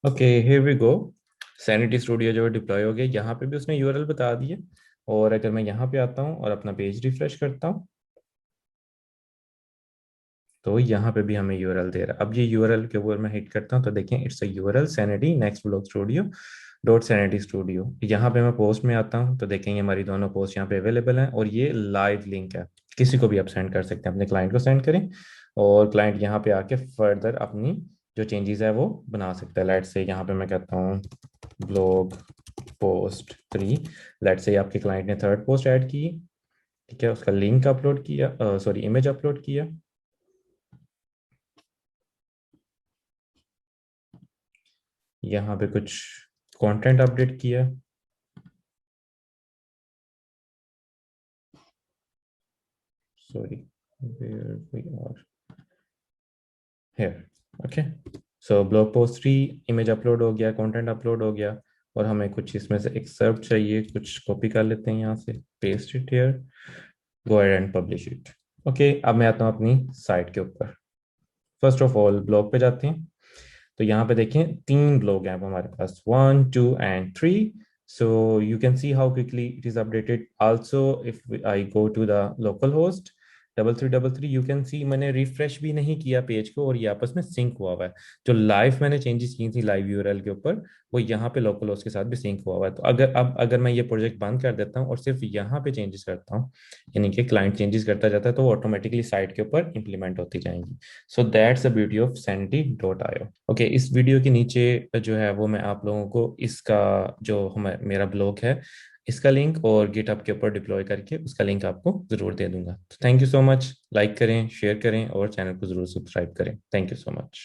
S1: Okay, here we go. Sanity Studio जो है डिप्लॉय हो गया, यहाँ पे भी उसने यूआरएल बता दी है। और अगर मैं यहाँ पे आता हूँ और अपना पेज रिफ्रेश करता हूँ, तो यहाँ पे भी हमें यूआरएल दे रहा है। अब ये यूआरएल के ऊपर मैं हिट करता हूँ तो देखें, it's a URL sanity Next blog studio dot sanity studio. यहाँ पे मैं पोस्ट में आता हूँ तो देखेंगे हमारी दोनों पोस्ट यहाँ पे अवेलेबल हैं, और ये लाइव लिंक है, किसी को भी आप सेंड कर सकते हैं, अपने क्लाइंट को सेंड करें, और क्लाइंट यहाँ पे आके फर्दर अपनी जो चेंजेस है वो बना सकता है। लेट से यहाँ पे मैं कहता हूँ ब्लॉग पोस्ट 3। लेट से आपके क्लाइंट ने थर्ड पोस्ट ऐड की, ठीक है, उसका लिंक अपलोड किया, सॉरी इमेज अपलोड किया, यहाँ पे कुछ कंटेंट अपडेट किया, sorry where we are here. Okay, so blog post 3 image upload हो गया, कंटेंट अपलोड हो गया, और हमें कुछ इसमें से एक्सर्प्ट चाहिए, कुछ कॉपी कर लेते हैं यहाँ से, paste it here, go ahead and publish it. Okay, अब मैं आता हूँ अपनी साइट के ऊपर। फर्स्ट ऑफ ऑल ब्लॉग पे जाते हैं, तो यहाँ पे देखें 3 ब्लॉग हैं अब हमारे पास, 1 2 and 3। So you can see how quickly it is updated. Also if I go to the localhost 3333, you can see मैंने रिफ्रेश भी नहीं किया पेज को, और ये आपस में सिंक हुआ हुआ है। जो लाइव मैंने चेंजेस की थी लाइव यूआरएल के ऊपर, वो यहाँ पे लोकल होस्ट के साथ भी सिंक हुआ हुआ है। तो अगर मैं ये प्रोजेक्ट बंद कर देता हूँ और सिर्फ यहाँ पे चेंजेस करता हूँ, यानी कि क्लाइंट चेंजेस करता जाता है, तो वो ऑटोमेटिकली साइट के ऊपर इंप्लीमेंट होती जाएंगी। So that's the beauty of sanity.io। Okay, इस वीडियो के नीचे जो है वो मैं आप लोगों को इसका जो मेरा ब्लॉग है, इसका लिंक और गिटहब के ऊपर डिप्लॉय करके उसका लिंक आपको ज़रूर दे दूंगा। तो thank you so much, like करें, शेयर करें और चैनल को ज़रूर सब्सक्राइब करें। Thank you so much.